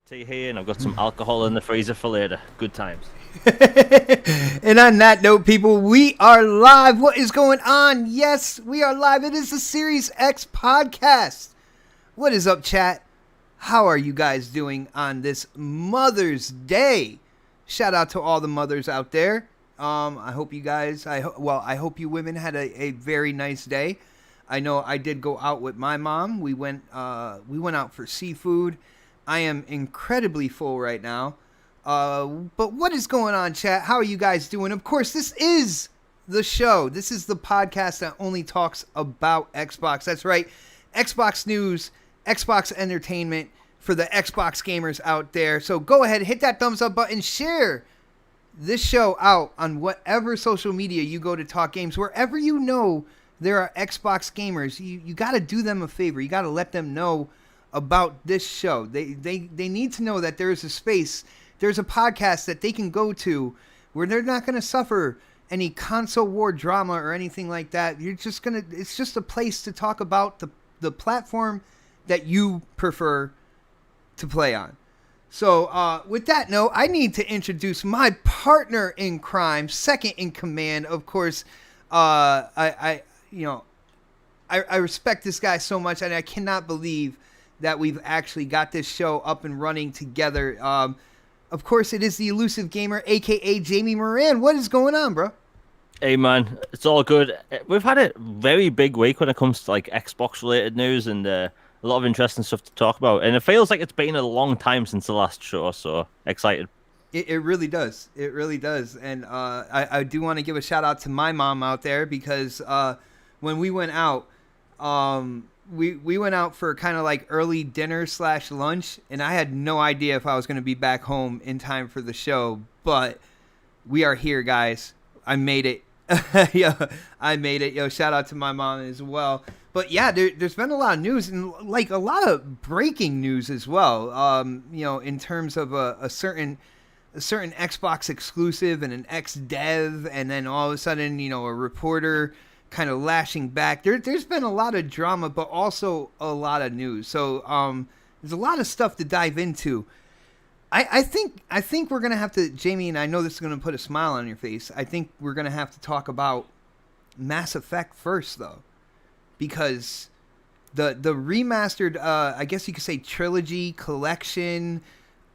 Tea here, and I've got some alcohol in the freezer for later. Good times. And on that note, people, we are live. What is going on? Yes, we are live. It is the Series X podcast. What is up, chat? How are you guys doing on this Mother's Day? Shout out to all the mothers out there. I hope you guys, I hope you women had a very nice day. I know I did go out with my mom. We went out for seafood. I am incredibly full right now. But what is going on, chat? How are you guys doing? Of course, this is the show. This is the podcast that only talks about Xbox. That's right. Xbox news, Xbox entertainment for the Xbox gamers out there. So go ahead, hit that thumbs up button, share this show out on whatever social media you go to talk games. Wherever you know there are Xbox gamers, you got to do them a favor. You got to let them know about this show. They need to know that there is a space, there's a podcast that they can go to where they're not going to suffer any console war drama or anything like that. It's just a place to talk about the platform that you prefer to play on. So with that note, I need to introduce my partner in crime, second in command. Of course, I respect this guy so much, and I cannot believe that we've actually got this show up and running together. Of course, it is the elusive gamer, aka Jamie Moran. What is going on, bro? Hey man, it's all good. We've had a very big week when it comes to like Xbox related news and a lot of interesting stuff to talk about. And it feels like it's been a long time since the last show, so excited. It really does. It really does. And I do want to give a shout out to my mom out there because when we went out, we went out for kind of like early dinner / lunch, and I had no idea if I was going to be back home in time for the show, but we are here, guys. I made it. I made it. Shout out to my mom as well. But yeah, there's been a lot of news and like a lot of breaking news as well. In terms of a certain Xbox exclusive and an X dev, and then all of a sudden, a reporter kind of lashing back. There's been a lot of drama, but also a lot of news. So there's a lot of stuff to dive into. I think we're gonna have to, Jamie, and I know this is gonna put a smile on your face. I think we're gonna have to talk about Mass Effect first, though, because the remastered, I guess you could say trilogy collection,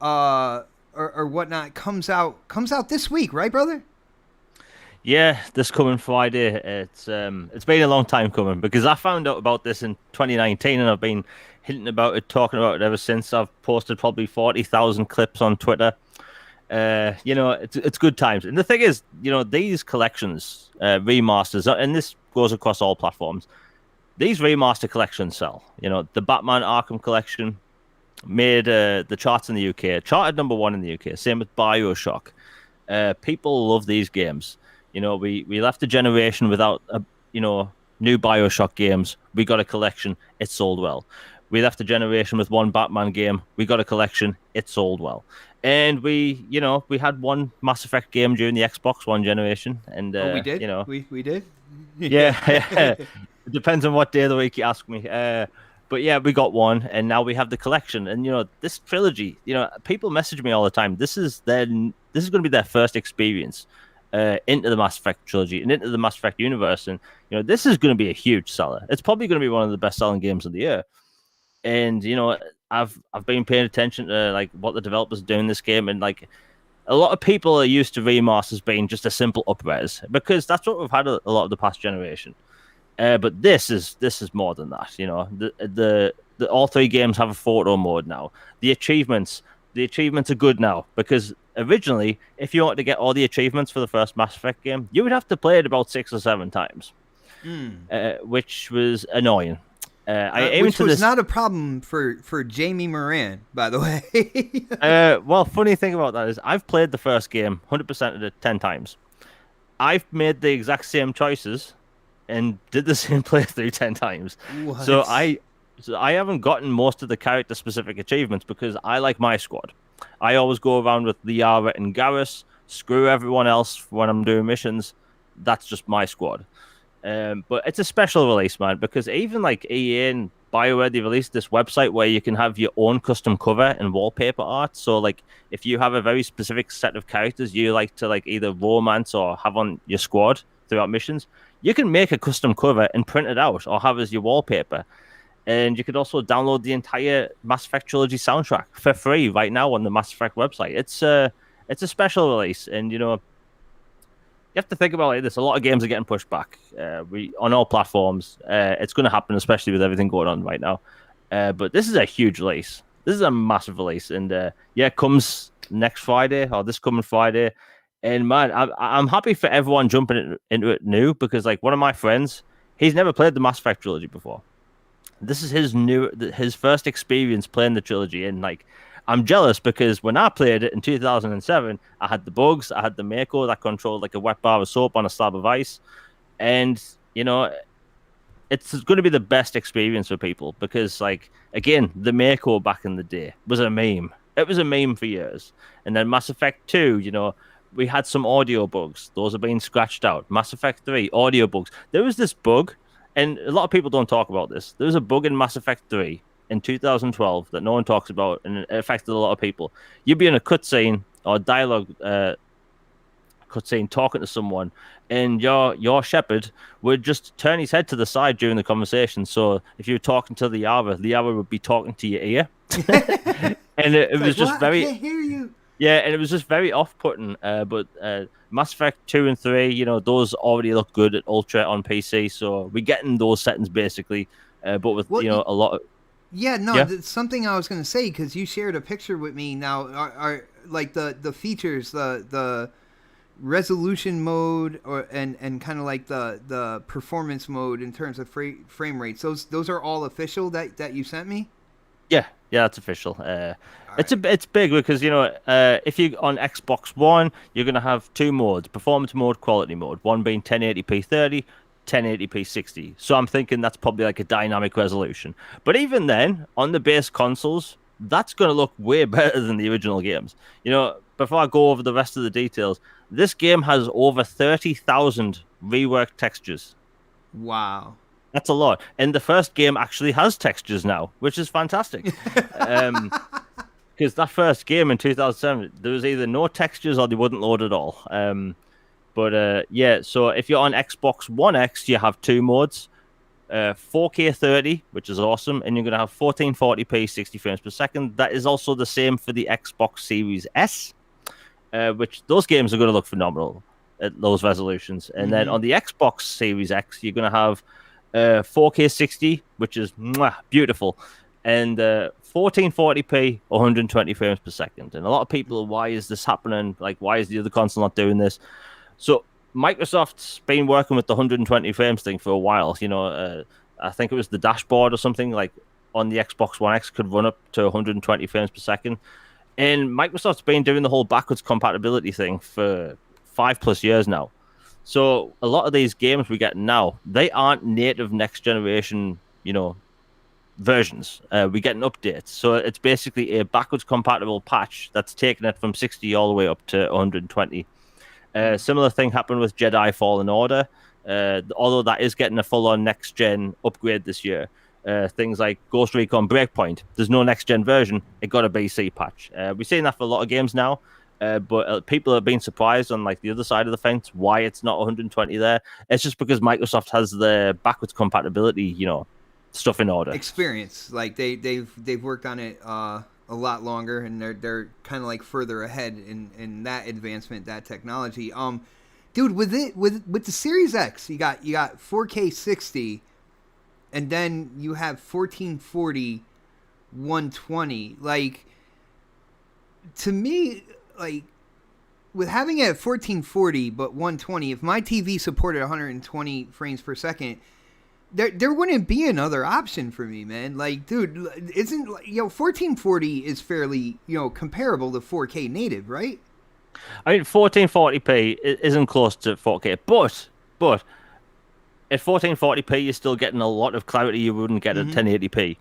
or whatnot comes out this week, right, brother? Yeah, this coming Friday. It's been a long time coming because I found out about this in 2019 and I've been hinting about it, talking about it ever since. I've posted probably 40,000 clips on Twitter. It's good times. And the thing is, these collections, remasters, and this goes across all platforms. These remaster collections sell. The Batman Arkham collection made the charts in the UK, charted #1 in the UK. Same with BioShock. People love these games. We left a generation without new BioShock games. We got a collection. It sold well. We left a generation with one Batman game. We got a collection. It sold well. And we had one Mass Effect game during the Xbox One generation. And we did. We did. Yeah. It depends on what day of the week you ask me. But yeah, we got one, and now we have the collection. And this trilogy. People message me all the time. This is going to be their first experience into the Mass Effect trilogy and into the Mass Effect universe, and this is going to be a huge seller. It's probably going to be one of the best-selling games of the year. And I've been paying attention to like what the developers are doing in this game, and like a lot of people are used to remasters being just a simple up-res because that's what we've had a lot of the past generation. But this is more than that. The all three games have a photo mode now. The achievements are good now because originally, if you wanted to get all the achievements for the first Mass Effect game, you would have to play it about 6 or 7 times, which was annoying. Which was not a problem for Jamie Moran, by the way. Well, funny thing about that is I've played the first game 100% of it 10 times. I've made the exact same choices and did the same playthrough 10 times. What? So I haven't gotten most of the character-specific achievements because I like my squad. I always go around with Liara and Garrus, screw everyone else when I'm doing missions. That's just my squad. But it's a special release, man, because even like EA and BioWare, they released this website where you can have your own custom cover and wallpaper art. So like if you have a very specific set of characters you like to like either romance or have on your squad throughout missions, you can make a custom cover and print it out or have as your wallpaper. And you could also download the entire Mass Effect trilogy soundtrack for free right now on the Mass Effect website. It's a special release, and you have to think about it like this. A lot of games are getting pushed back. We on all platforms. It's going to happen, especially with everything going on right now. But this is a huge release. This is a massive release, and it comes next Friday or this coming Friday. And man, I'm happy for everyone jumping into it new, because like one of my friends, he's never played the Mass Effect trilogy before. This is his first experience playing the trilogy, and like I'm jealous because when I played it in 2007, I had the bugs, I had the Mako that controlled like a wet bar of soap on a slab of ice, and it's going to be the best experience for people because like again, the Mako back in the day was a meme. It was a meme for years, and then Mass Effect 2, we had some audio bugs. Those are being scratched out. Mass Effect 3 audio bugs. There was this bug. And a lot of people don't talk about this. There was a bug in Mass Effect 3 in 2012 that no one talks about, and it affected a lot of people. You'd be in a cutscene or dialogue cutscene talking to someone, and your shepherd would just turn his head to the side during the conversation. So if you were talking to the Yara would be talking to your ear. And it was just what? very... I can't hear you. Yeah, and it was just very off-putting. But Mass Effect 2 and 3, those already look good at Ultra on PC, so we're getting those settings basically. But with, a lot of... Yeah, no, something I was going to say, because you shared a picture with me now, are like the features, the resolution mode and kind of like the performance mode in terms of frame rates. Those are all official that you sent me? Yeah, that's official. It's big because if you on Xbox One, you're gonna have two modes: performance mode, quality mode. One being 1080p 30, 1080p 60. So I'm thinking that's probably like a dynamic resolution. But even then, on the base consoles, that's gonna look way better than the original games. Before I go over the rest of the details, this game has over 30,000 reworked textures. Wow. That's a lot. And the first game actually has textures now, which is fantastic. Because that first game in 2007, there was either no textures or they wouldn't load at all. So if you're on Xbox One X, you have two modes. 4K 30, which is awesome, and you're going to have 1440p 60 frames per second. That is also the same for the Xbox Series S, which those games are going to look phenomenal at those resolutions. And then on the Xbox Series X, you're going to have 4K 60, which is beautiful, and 1440p 120 frames per second. And a lot of people, why is this happening? Like, why is the other console not doing this? So Microsoft's been working with the 120 frames thing for a while. I think it was the dashboard or something like on the Xbox One X could run up to 120 frames per second. And Microsoft's been doing the whole backwards compatibility thing for 5+ years now. So a lot of these games we get now, they aren't native next generation, versions. We get an update. So it's basically a backwards compatible patch that's taken it from 60 all the way up to 120. Similar thing happened with Jedi Fallen Order, although that is getting a full-on next-gen upgrade this year. Things like Ghost Recon Breakpoint, there's no next-gen version. It got a BC patch. We're seeing that for a lot of games now. But people have been surprised on like the other side of the fence why it's not 120 there. It's just because Microsoft has the backwards compatibility, stuff in order. Experience, like they've worked on it a lot longer, and they're kind of like further ahead in that advancement, that technology. Dude, with the Series X, you got 4K 60, and then you have 1440 120. Like, to me, like, with having it at 1440 but 120, if my TV supported 120 frames per second, there wouldn't be another option for me, man. Like, dude, isn't 1440 is fairly comparable to 4K native, right? I mean, 1440p isn't close to 4K, but at 1440p you're still getting a lot of clarity you wouldn't get at 1080p.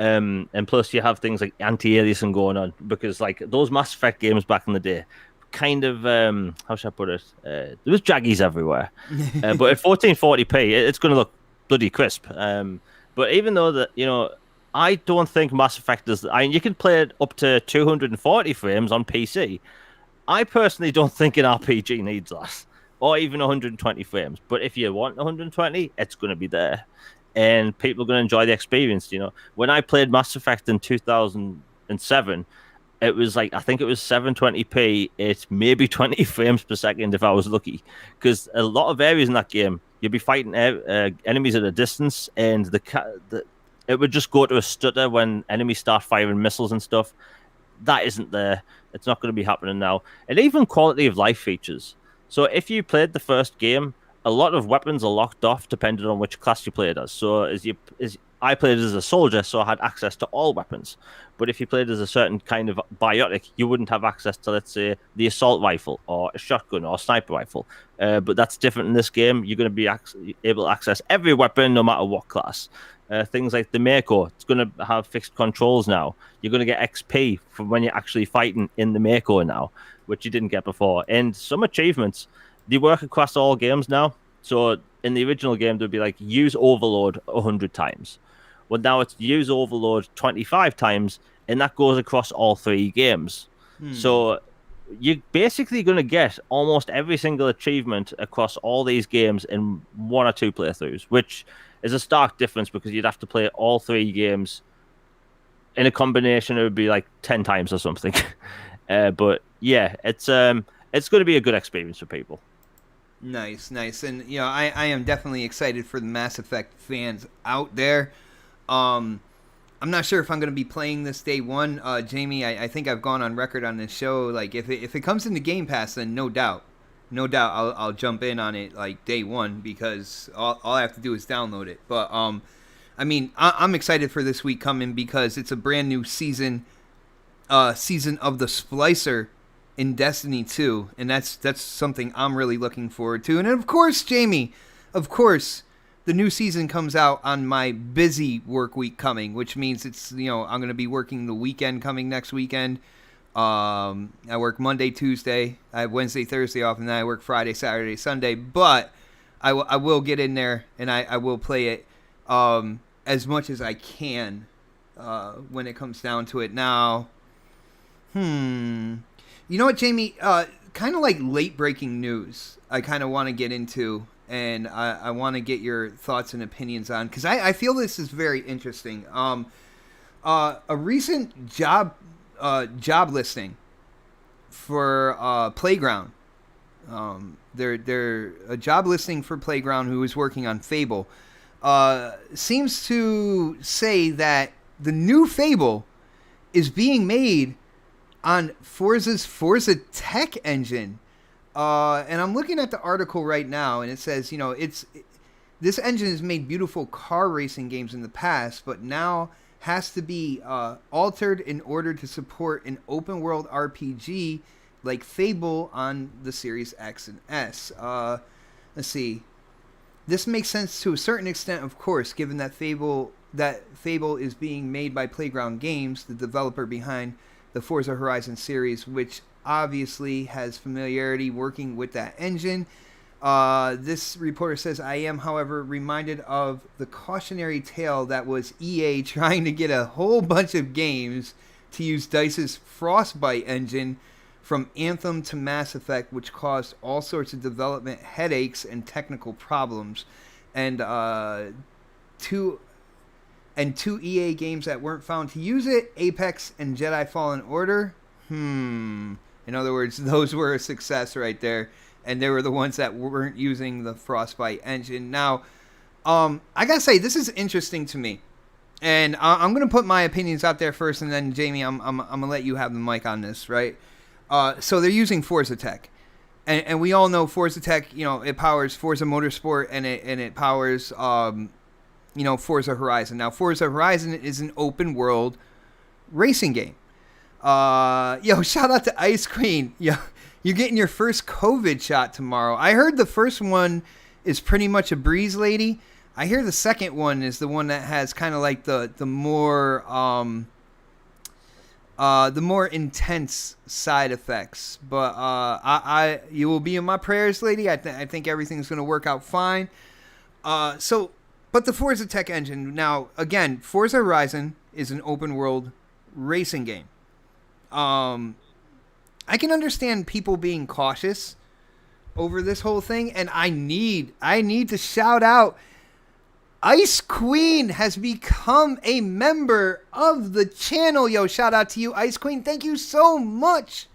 And plus you have things like anti-aliasing going on, because like those Mass Effect games back in the day, kind of how should I put it? There was jaggies everywhere, but at 1440p, it's going to look bloody crisp. But even though that, I don't think Mass Effect is. You can play it up to 240 frames on PC. I personally don't think an RPG needs that, or even 120 frames. But if you want 120, it's going to be there, and people are going to enjoy the experience. When I played Mass Effect in 2007, it was like, I think it was 720p. It's maybe 20 frames per second if I was lucky, because a lot of areas in that game you'll be fighting enemies at a distance, and it would just go to a stutter when enemies start firing missiles and stuff. That isn't there. It's not going to be happening now. And even quality of life features. So if you played the first game, a lot of weapons are locked off depending on which class you played as. So I played as a soldier, so I had access to all weapons. But if you played as a certain kind of biotic, you wouldn't have access to, let's say, the assault rifle or a shotgun or a sniper rifle. But that's different in this game. You're going to be able to access every weapon, no matter what class. Things like the Mako, it's going to have fixed controls now. You're going to get XP from when you're actually fighting in the Mako now, which you didn't get before. And some achievements, they work across all games now. So in the original game, there'd be like use Overload 100 times. Well, now it's use Overload 25 times, and that goes across all 3 games. So you're basically going to get almost every single achievement across all these games in 1 or 2 playthroughs, which is a stark difference because you'd have to play all 3 games in a combination. It would be like 10 times or something. But yeah, it's going to be a good experience for people. Nice. And I am definitely excited for the Mass Effect fans out there. I'm not sure if I'm going to be playing this day one. Jamie, I think I've gone on record on this show. Like if it comes into Game Pass, then no doubt I'll jump in on it like day one, because all I have to do is download it. But I'm excited for this week coming because it's a brand new season of the Splicer in Destiny 2, and that's something I'm really looking forward to. And of course, Jamie, the new season comes out on my busy work week coming, which means it's I'm going to be working the weekend coming next weekend. I work Monday, Tuesday. I have Wednesday, Thursday off, and then I work Friday, Saturday, Sunday. But I will get in there, and I will play it as much as I can when it comes down to it. Now, you know what, Jamie? Kind of like late-breaking news I kind of want to get into, and I want to get your thoughts and opinions on, because I feel this is very interesting. A recent job listing for Playground. They're a job listing for Playground who is working on Fable. Seems to say that the new Fable is being made on Forza's Forza Tech engine. And I'm looking at the article right now, and it says, this engine has made beautiful car racing games in the past, but now has to be altered in order to support an open world RPG like Fable on the Series X and S. Let's see. This makes sense to a certain extent, of course, given that Fable is being made by Playground Games, the developer behind the Forza Horizon series, which obviously has familiarity working with that engine. This reporter says, I am, however, reminded of the cautionary tale that was EA trying to get a whole bunch of games to use DICE's Frostbite engine from Anthem to Mass Effect, which caused all sorts of development headaches and technical problems. And two EA games that weren't found to use it, Apex and Jedi Fallen Order. In other words, those were a success right there. And they were the ones that weren't using the Frostbite engine. Now, I gotta say, this is interesting to me. And I'm gonna put my opinions out there first, and then, Jamie, I'm gonna let you have the mic on this, right? So they're using Forza Tech. And we all know Forza Tech, it powers Forza Motorsport, and it powers Forza Horizon. Now, Forza Horizon is an open world racing game. Shout out to Ice Queen. You're getting your first COVID shot tomorrow. I heard the first one is pretty much a breeze, lady. I hear the second one is the one that has kind of like the more the more intense side effects. But you will be in my prayers, lady. I think everything's going to work out fine. But the Forza Tech engine, now, again, Forza Horizon is an open world racing game. I can understand people being cautious over this whole thing, and I need to shout out Ice Queen has become a member of the channel. Yo, shout out to you, Ice Queen. Thank you so much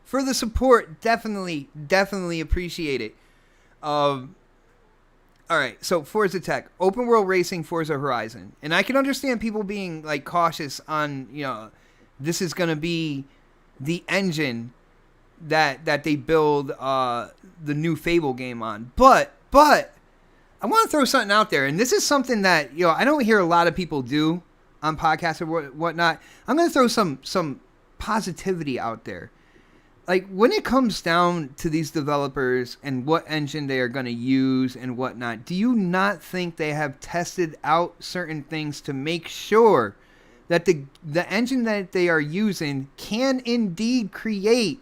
for the support. Definitely appreciate it. All right, so Forza Tech, open world racing, Forza Horizon. And I can understand people being like cautious on, this is going to be the engine that they build the new Fable game on. But I want to throw something out there, and this is something that I don't hear a lot of people do on podcasts or whatnot. I'm going to throw some positivity out there. Like, when it comes down to these developers and what engine they are going to use and whatnot, do you not think they have tested out certain things to make sure that the engine that they are using can indeed create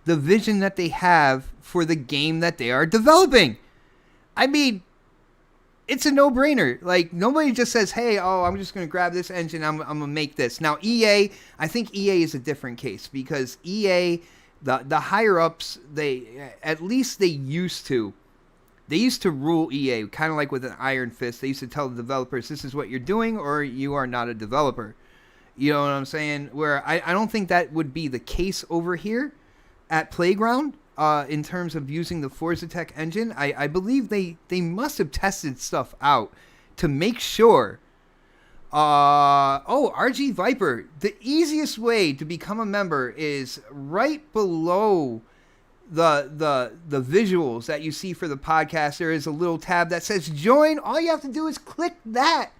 the vision that they have for the game that they are developing? I mean, it's a no-brainer. Like, nobody just says, hey, I'm just going to grab this engine, I'm going to make this. Now, EA, I think EA is a different case, because EA, the higher-ups, they used to rule EA, kind of like with an iron fist. They used to tell the developers, this is what you're doing, or you are not a developer. You know what I'm saying? Where I don't think that would be the case over here at Playground. In terms of using the Forza Tech engine, I believe they must have tested stuff out to make sure. RG Viper, the easiest way to become a member is right below the visuals that you see for the podcast. There is a little tab that says join. All you have to do is click that,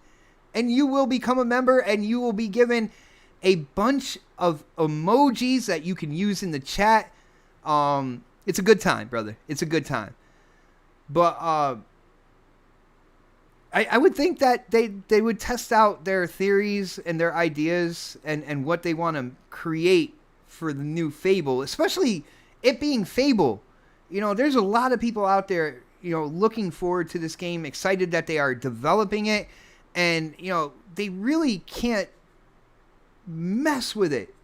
and you will become a member, and you will be given a bunch of emojis that you can use in the chat. It's a good time, brother. It's a good time. But I would think that they would test out their theories and their ideas and what they want to create for the new Fable, especially it being Fable. There's a lot of people out there, looking forward to this game, excited that they are developing it, and, they really can't mess with it.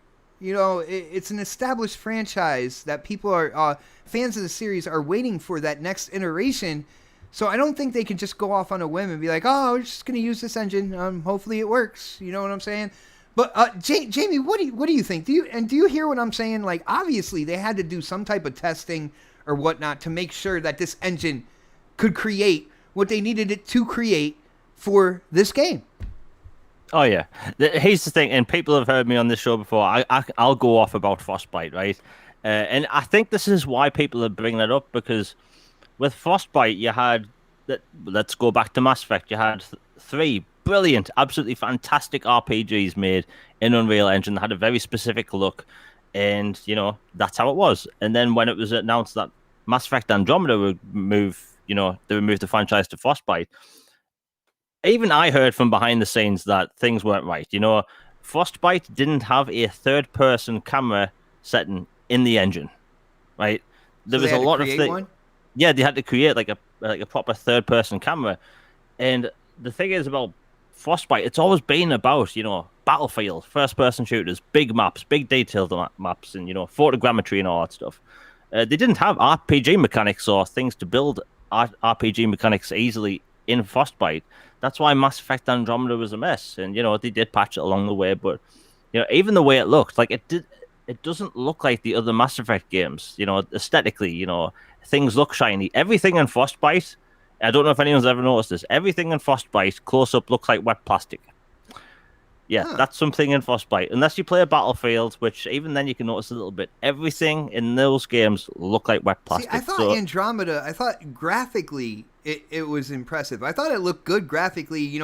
It's an established franchise that people are fans of the series are waiting for that next iteration. So I don't think they can just go off on a whim and be like, we're just going to use this engine. Hopefully it works. You know what I'm saying? But Jamie, what do you think? Do you hear what I'm saying? Like, obviously they had to do some type of testing or whatnot to make sure that this engine could create what they needed it to create for this game. Oh yeah, here's the thing, and people have heard me on this show before. I'll go off about Frostbite, right? And I think this is why people are bringing it up, because with Frostbite, you had let's go back to Mass Effect. You had 3 brilliant, absolutely fantastic RPGs made in Unreal Engine that had a very specific look, and that's how it was. And then when it was announced that Mass Effect Andromeda would move, they would move the franchise to Frostbite. Even I heard from behind the scenes that things weren't right. Frostbite didn't have a third-person camera setting in the engine, right? There was a lot of things. Yeah, they had to create like a proper third-person camera. And the thing is about Frostbite, it's always been about Battlefield, first-person shooters, big maps, big detailed maps, and photogrammetry and all that stuff. They didn't have RPG mechanics or things to build RPG mechanics easily in Frostbite. That's why Mass Effect Andromeda was a mess, and they did patch it along the way. But even the way it looked, like it doesn't look like the other Mass Effect games. Aesthetically, things look shiny. Everything in Frostbite, I don't know if anyone's ever noticed this. Everything in Frostbite close up looks like wet plastic. Yeah, That's something in Frostbite. Unless you play a Battlefield, which even then you can notice a little bit. Everything in those games look like wet plastic. See, I thought Andromeda, graphically it was impressive. I thought it looked good graphically,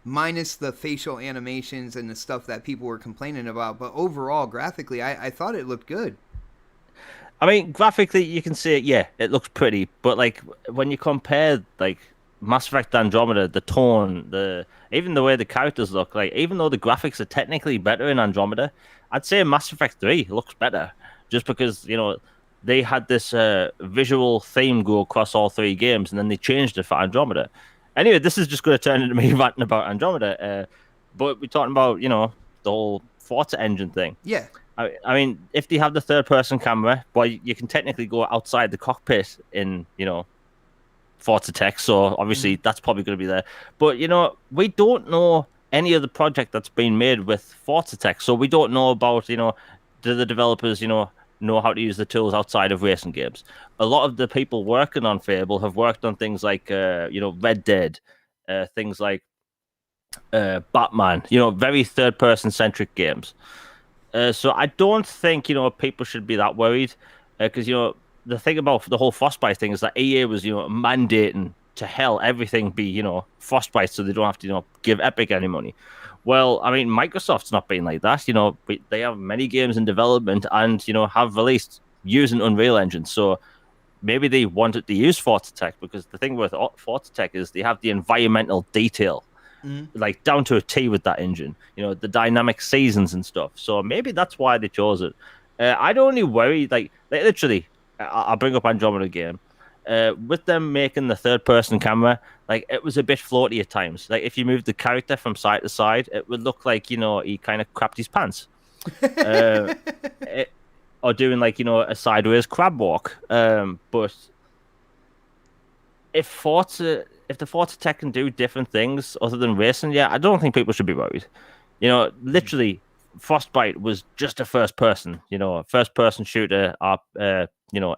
minus the facial animations and the stuff that people were complaining about. But overall, graphically, I thought it looked good. I mean, graphically, you can see it, yeah, it looks pretty. But, like, when you compare, like, Mass Effect Andromeda, the tone, even the way the characters look, like even though the graphics are technically better in Andromeda, I'd say Mass Effect 3 looks better just because, they had this visual theme go across all three games and then they changed it for Andromeda. Anyway, this is just going to turn into me ranting about Andromeda, but we're talking about, the whole Forza engine thing. Yeah. I mean, if they have the third person camera, well, you can technically go outside the cockpit in, Forza Tech, so obviously that's probably going to be there. But we don't know any other project that's been made with Forza Tech, so we don't know about do the developers know how to use the tools outside of racing games. A lot of the people working on Fable have worked on things like Red Dead, things like Batman, very third person centric games. So I don't think people should be that worried because the thing about the whole Frostbite thing is that EA was mandating to hell everything be Frostbite so they don't have to give Epic any money. Well, I mean Microsoft's not been like that. They have many games in development and have released using Unreal Engine. So maybe they wanted to use Forza Tech because the thing with Forza Tech is they have the environmental detail. Like down to a T with that engine, the dynamic seasons and stuff. So maybe that's why they chose it. I'd only worry, like literally, I'll bring up Andromeda game. With them making the third person camera, like it was a bit floaty at times. Like if you moved the character from side to side, it would look like he kind of crapped his pants, or doing like a sideways crab walk. But if the Forza Tech can do different things other than racing, I don't think people should be worried. Literally, Frostbite was just a first person shooter,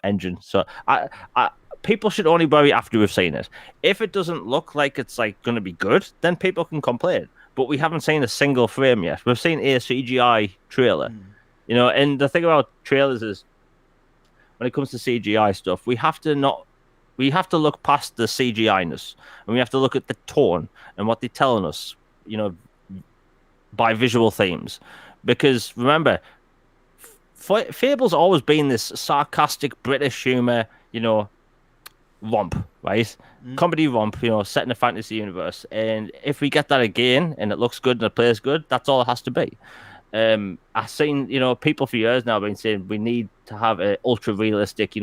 engine. So people should only worry after we've seen it. If it doesn't look like it's like going to be good, then people can complain. But we haven't seen a single frame yet. We've seen a CGI trailer, and the thing about trailers is when it comes to CGI stuff, we have to look past the CGI-ness and we have to look at the tone and what they're telling us, by visual themes. Because remember, Fable's always been this sarcastic British humor, romp, right? Comedy romp, set in a fantasy universe. And if we get that again and it looks good and it plays good, that's all it has to be. I've seen, people for years now have been saying we need to have an ultra realistic,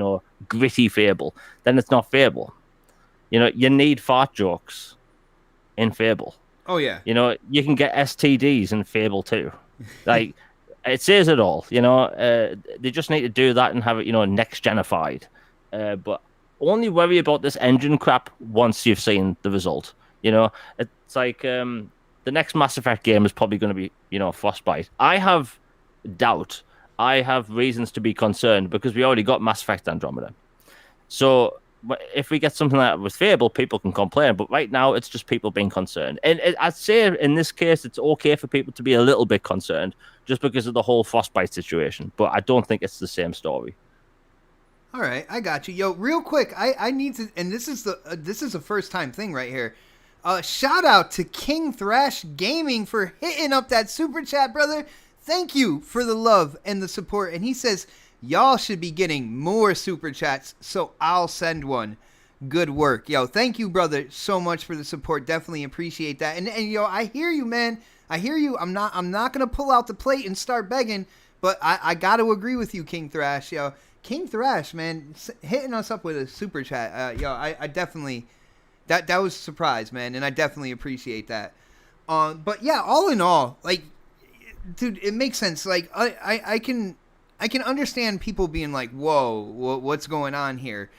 gritty Fable. Then it's not Fable. You need fart jokes in Fable. Oh yeah. You can get STDs in Fable too. Like it says it all. They just need to do that and have it, next genified. But only worry about this engine crap once you've seen the result. It's like the next Mass Effect game is probably going to be, Frostbite. I have doubt. I have reasons to be concerned because we already got Mass Effect Andromeda. So if we get something like that with Fable, people can complain. But right now, it's just people being concerned. And I'd say in this case, it's okay for people to be a little bit concerned just because of the whole Frostbite situation. But I don't think it's the same story. All right, I got you. Yo, real quick, I need to, and this is a first time thing right here. Shout out to King Thrash Gaming for hitting up that super chat, brother. Thank you for the love and the support. And he says, y'all should be getting more super chats, so I'll send one. Good work. Yo, thank you, brother, so much for the support. Definitely appreciate that. And yo, I hear you, man. I hear you. I'm not going to pull out the plate and start begging, but I got to agree with you, King Thrash. Yo, King Thrash, man, hitting us up with a super chat. Yo, I definitely... That was a surprise, man, and I definitely appreciate that. But yeah, all in all, like, dude, it makes sense. Like, I can understand people being like, "Whoa, what's going on here?"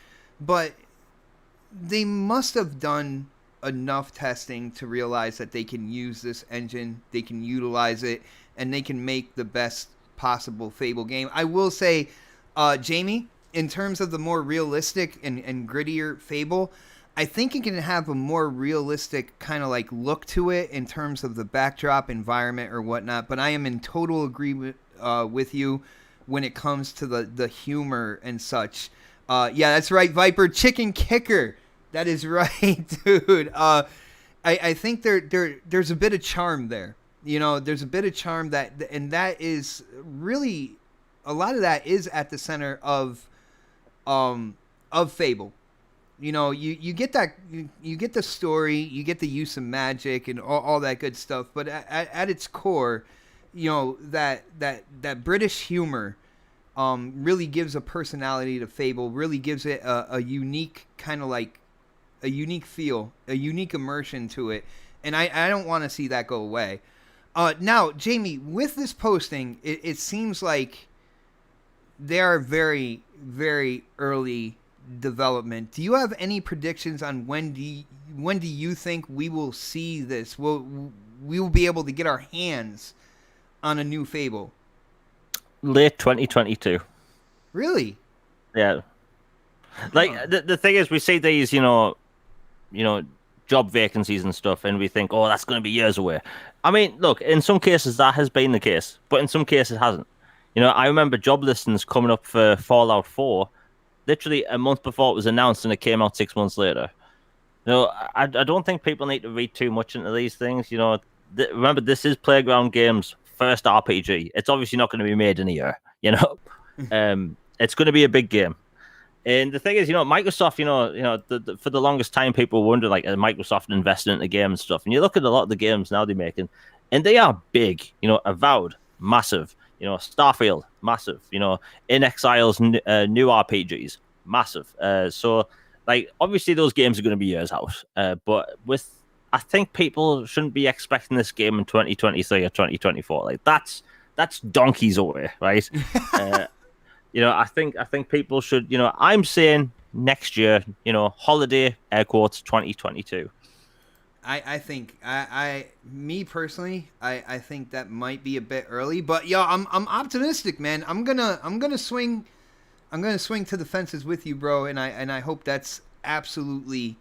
But they must have done enough testing to realize that they can use this engine, they can utilize it, and they can make the best possible Fable game. I will say, Jamie, in terms of the more realistic and grittier Fable, I think it can have a more realistic kind of like look to it in terms of the backdrop environment or whatnot. But I am in total agreement with you when it comes to the humor and such. Yeah, that's right, Viper. Chicken Kicker. That is right, dude. I think there's a bit of charm there. There's a bit of charm and that is really, a lot of that is at the center of Fable. You know, you get that, you get the story, you get the use of magic and all that good stuff. But at its core, you know, that British humor really gives a personality to Fable, really gives it a unique kind of like a unique feel, a unique immersion to it. And I don't want to see that go away. Now, Jamie, with this posting, it seems like they are very, very early development. Do you have any predictions on when do you think we will see this? We will be able to get our hands on a new Fable? Late 2022. Really? Yeah. Like the thing is, we see these, job vacancies and stuff, and we think, oh, that's going to be years away. I mean, look, in some cases that has been the case, but in some cases it hasn't. You know, I remember job listings coming up for Fallout 4 literally a month before it was announced, and it came out 6 months later. You know, I don't think people need to read too much into these things. You know, remember, this is Playground Games' first RPG. It's obviously not going to be made in a year. You know, it's going to be a big game. And the thing is, Microsoft, for the longest time, people wonder, like, Microsoft invested in the game and stuff. And you look at a lot of the games now they're making, and they are big. You know, Avowed, massive. You know, Starfield, massive. You know, In Exile's new RPGs, massive. So, like, obviously those games are going to be years out. But I think people shouldn't be expecting this game in 2023 or 2024. Like, that's donkeys away, right? I think people should, I'm saying next year, holiday, air quotes, 2022. I think me personally, I think that might be a bit early, but yo, I'm optimistic, man. I'm gonna swing to the fences with you, bro, and I hope that's absolutely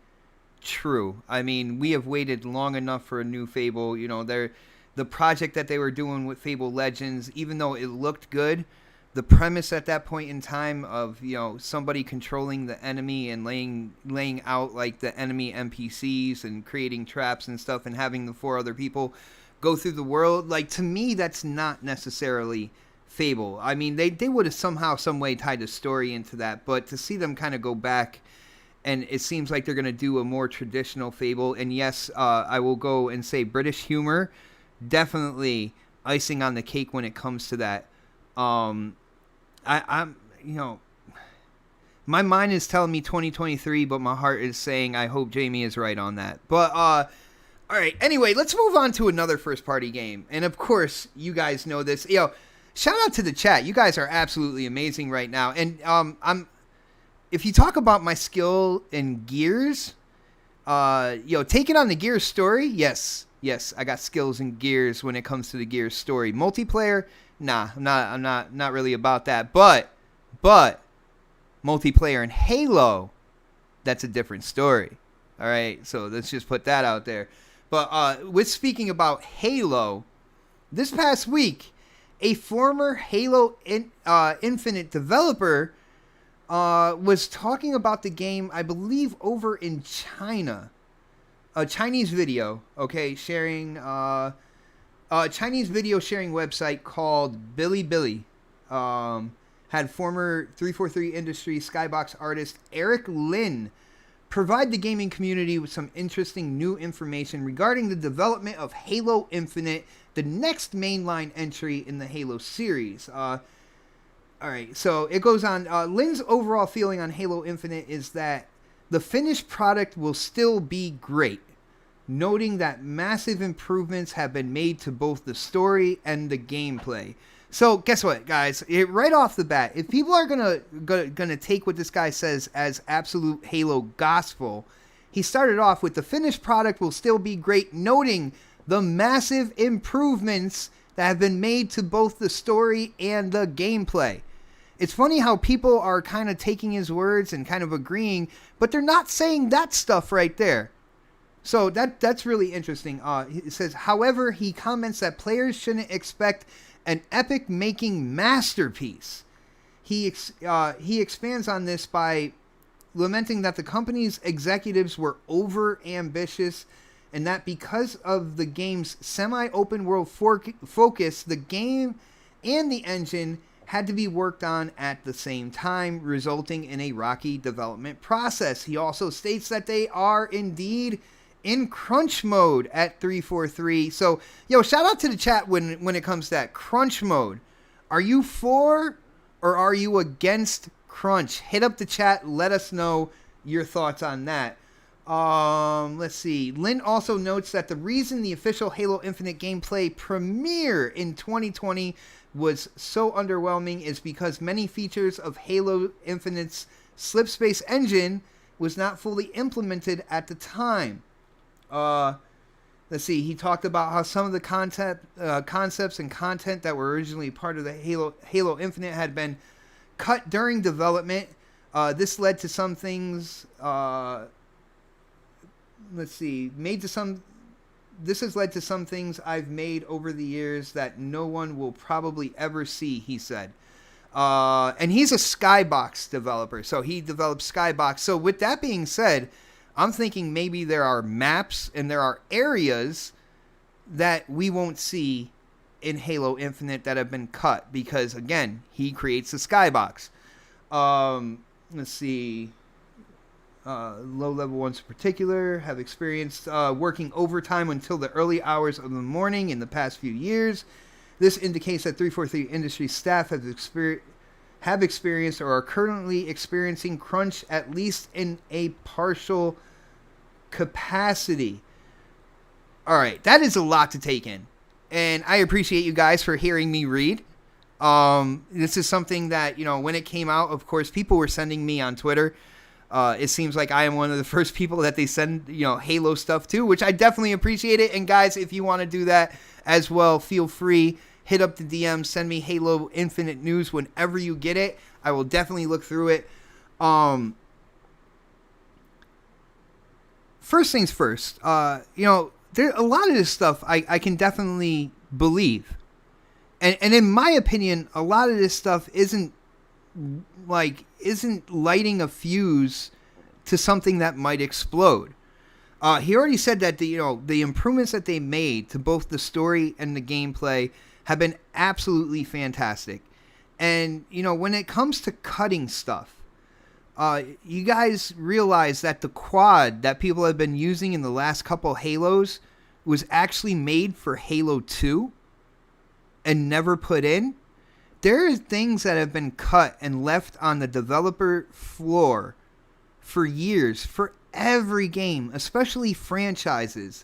true. I mean, we have waited long enough for a new Fable. You know, the project that they were doing with Fable Legends, even though it looked good, the premise at that point in time of, somebody controlling the enemy and laying out like the enemy NPCs and creating traps and stuff and having the 4 other people go through the world, like, to me, that's not necessarily Fable. I mean, they would have somehow, some way tied a story into that, but to see them kind of go back, and it seems like they're going to do a more traditional Fable, and yes, I will go and say British humor, definitely icing on the cake when it comes to that. I'm my mind is telling me 2023, but my heart is saying I hope Jamie is right on that. But, all right. Anyway, let's move on to another first-party game. And, of course, you guys know this. Shout out to the chat. You guys are absolutely amazing right now. And if you talk about my skill in Gears, taking on the Gears story, yes, I got skills in Gears when it comes to the Gears story. Multiplayer, nah, I'm not really about that. But multiplayer in Halo, that's a different story. All right, so let's just put that out there. But with speaking about Halo, this past week, a former Halo Infinite developer was talking about the game, I believe, over in China. A Chinese video, okay, sharing a Chinese video sharing website called Bilibili. Had former 343 Industries Skybox artist Eric Lin provide the gaming community with some interesting new information regarding the development of Halo Infinite, the next mainline entry in the Halo series. All right, so it goes on. Lin's overall feeling on Halo Infinite is that the finished product will still be great, noting that massive improvements have been made to both the story and the gameplay. So guess what, guys? Right off the bat, if people are gonna take what this guy says as absolute Halo gospel, he started off with the finished product will still be great, noting the massive improvements that have been made to both the story and the gameplay. It's funny how people are kind of taking his words and kind of agreeing, but they're not saying that stuff right there. So that's really interesting. It says, however, he comments that players shouldn't expect an epic-making masterpiece. He expands on this by lamenting that the company's executives were over-ambitious and that because of the game's semi-open world focus, the game and the engine had to be worked on at the same time, resulting in a rocky development process. He also states that they are indeed in crunch mode at 343. So, shout out to the chat when it comes to that crunch mode. Are you for or are you against crunch? Hit up the chat. Let us know your thoughts on that. Let's see. Lynn also notes that the reason the official Halo Infinite gameplay premiere in 2020 was so underwhelming is because many features of Halo Infinite's slipspace engine was not fully implemented at the time. Let's see. He talked about how some of the concepts and content that were originally part of the Halo Infinite had been cut during development. This led to some things. This has led to some things I've made over the years that no one will probably ever see, he said. And he's a Skybox developer, so he developed Skybox. So with that being said, I'm thinking maybe there are maps and there are areas that we won't see in Halo Infinite that have been cut because, again, he creates the Skybox. Let's see. Low-level ones in particular have experienced working overtime until the early hours of the morning in the past few years. This indicates that 343 industry staff have experienced or are currently experiencing crunch, at least in a partial capacity. All right, that is a lot to take in, and I appreciate you guys for hearing me read. This is something that, when it came out, of course, people were sending me on Twitter. It seems like I am one of the first people that they send, Halo stuff to, which I definitely appreciate it. And guys, if you want to do that as well, feel free. Hit up the DM, send me Halo Infinite news whenever you get it. I will definitely look through it. First things first, there a lot of this stuff I can definitely believe. And in my opinion, a lot of this stuff isn't lighting a fuse to something that might explode. He already said that the improvements that they made to both the story and the gameplay have been absolutely fantastic. And when it comes to cutting stuff, you guys realize that the quad that people have been using in the last couple Halos was actually made for Halo 2 and never put in. There are things that have been cut and left on the developer floor for years, for every game, especially franchises.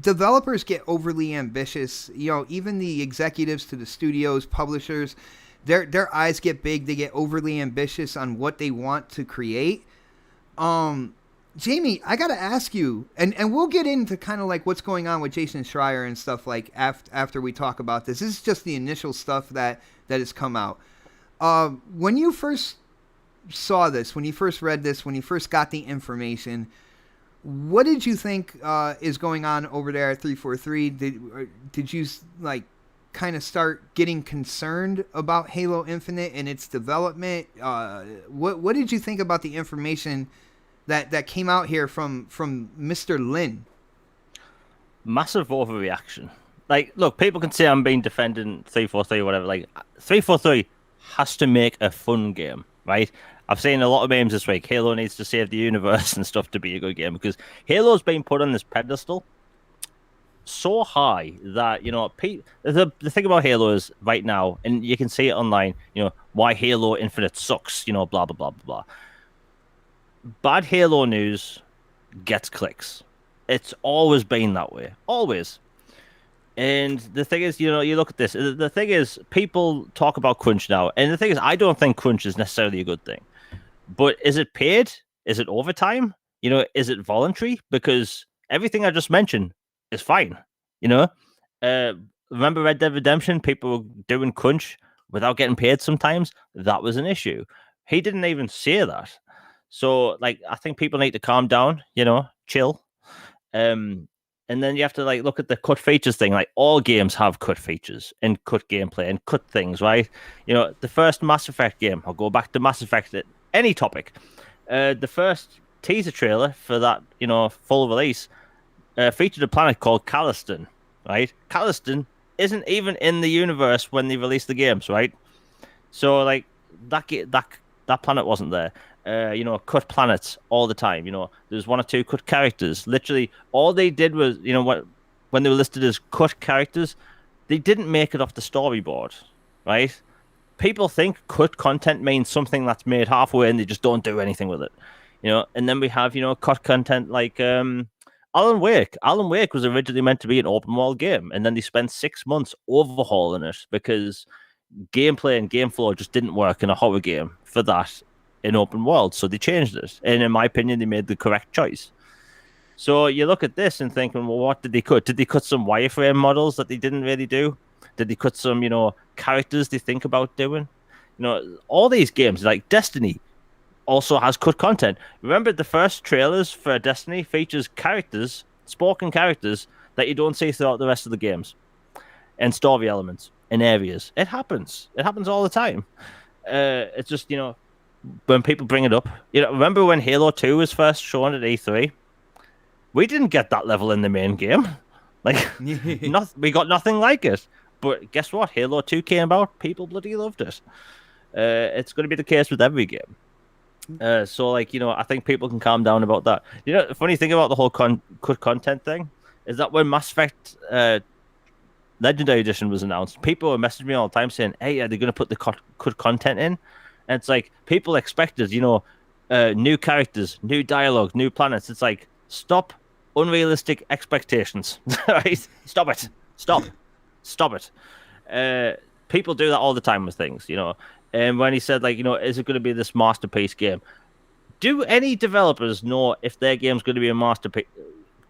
Developers get overly ambitious. Even the executives to the studios, publishers, their eyes get big. They get overly ambitious on what they want to create. Jamie, I got to ask you, and we'll get into kind of like what's going on with Jason Schreier and stuff like after we talk about this. This is just the initial stuff that has come out. When you first saw this, when you first read this, when you first got the information, what did you think is going on over there at 343? Did you kind of start getting concerned about Halo Infinite and its development? What did you think about the information that came out here from Mr. Lin? Massive overreaction. Look, people can say I'm being defending 343 or whatever. 343 has to make a fun game, right? I've seen a lot of memes this week. Halo needs to save the universe and stuff to be a good game because Halo's been put on this pedestal so high that the thing about Halo is right now, and you can see it online. Why Halo Infinite sucks. Blah blah blah blah blah. Bad Halo news gets clicks. It's always been that way. Always. And the thing is, you look at this. The thing is, people talk about crunch now. And the thing is, I don't think crunch is necessarily a good thing. But is it paid? Is it overtime? Is it voluntary? Because everything I just mentioned is fine. Remember Red Dead Redemption? People were doing crunch without getting paid sometimes. That was an issue. He didn't even say that. So, I think people need to calm down, chill. And then you have to, look at the cut features thing. All games have cut features and cut gameplay and cut things, right? The first Mass Effect game, I'll go back to Mass Effect at any topic. The first teaser trailer for that, full release featured a planet called Calliston, right? Calliston isn't even in the universe when they released the games, right? So like that planet wasn't there. Cut planets all the time. There's one or two cut characters. Literally, all they did was, when they were listed as cut characters, they didn't make it off the storyboard, right? People think cut content means something that's made halfway and they just don't do anything with it. And then we have, cut content like Alan Wake. Alan Wake was originally meant to be an open world game, and then they spent 6 months overhauling it because gameplay and game flow just didn't work in a horror game for that in open world. So they changed it. And in my opinion, they made the correct choice. So you look at this and thinking, well, what did they cut? Did they cut some wireframe models that they didn't really do? Did they cut some, characters they think about doing? All these games, like Destiny, also has cut content. Remember the first trailers for Destiny features characters, spoken characters, that you don't see throughout the rest of the games. And story elements in areas. It happens. It happens all the time. It's just, when people bring it up. Remember when Halo 2 was first shown at E3? We didn't get that level in the main game. Like, we got nothing like it. But guess what? Halo 2 came out. People bloody loved it. It's going to be the case with every game. So, I think people can calm down about that. The funny thing about the whole cut content thing is that when Mass Effect Legendary Edition was announced, people were messaging me all the time saying, hey, are they going to put the cut content in? And it's like, people expected, new characters, new dialogue, new planets. It's like, stop unrealistic expectations. Right? Stop it. Stop it. People do that all the time with things, And when he said, is it going to be this masterpiece game? Do any developers know if their game's going to be a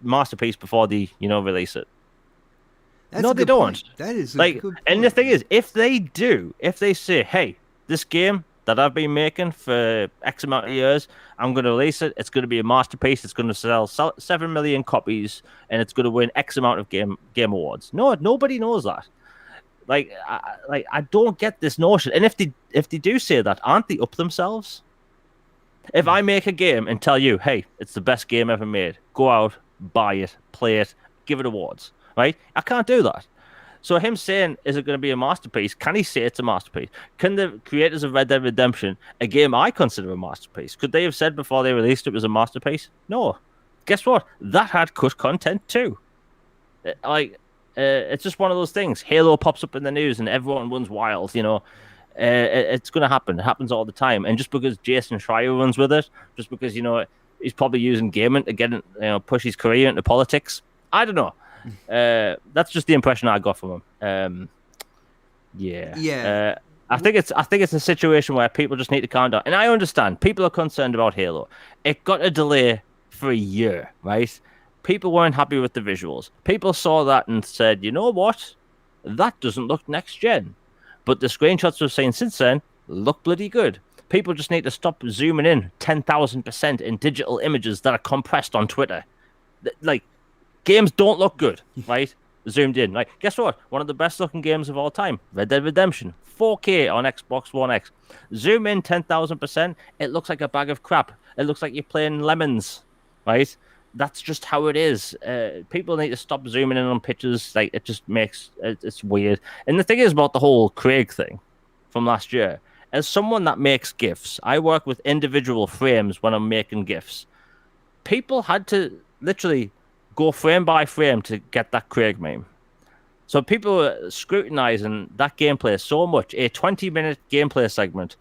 masterpiece before they, release it? No, they don't. Point. That is a good point. And the thing is, if they say, hey, this game that I've been making for X amount of years, I'm going to release it. It's going to be a masterpiece. It's going to sell 7 million copies, and it's going to win X amount of game awards. No, nobody knows that. I don't get this notion. And if they do say that, aren't they up themselves? If I make a game and tell you, hey, it's the best game ever made, go out, buy it, play it, give it awards, right? I can't do that. So him saying, is it going to be a masterpiece? Can he say it's a masterpiece? Can the creators of Red Dead Redemption, a game I consider a masterpiece, could they have said before they released it was a masterpiece? No. Guess what? That had cut content too. It's just one of those things. Halo pops up in the news and everyone runs wild, It's going to happen. It happens all the time. And just because Jason Schreier runs with it, just because, he's probably using gaming to get, push his career into politics, I don't know. That's just the impression I got from him. Yeah. I think it's a situation where people just need to calm down. And I understand people are concerned about Halo. It got a delay for a year, right? People weren't happy with the visuals. People saw that and said, you know what? That doesn't look next gen. But the screenshots we've seen since then look bloody good. People just need to stop zooming in 10,000% in digital images that are compressed on Twitter. Games don't look good, right? Zoomed in. Guess what? One of the best looking games of all time, Red Dead Redemption, 4K on Xbox One X. Zoom in 10,000%, it looks like a bag of crap. It looks like you're playing Lemons, right? That's just how it is. People need to stop zooming in on pictures. It just makes it's weird. And the thing is about the whole Craig thing from last year, as someone that makes GIFs, I work with individual frames when I'm making GIFs. People had to literally go frame by frame to get that Craig meme. So people were scrutinizing that gameplay so much. A 20-minute gameplay segment,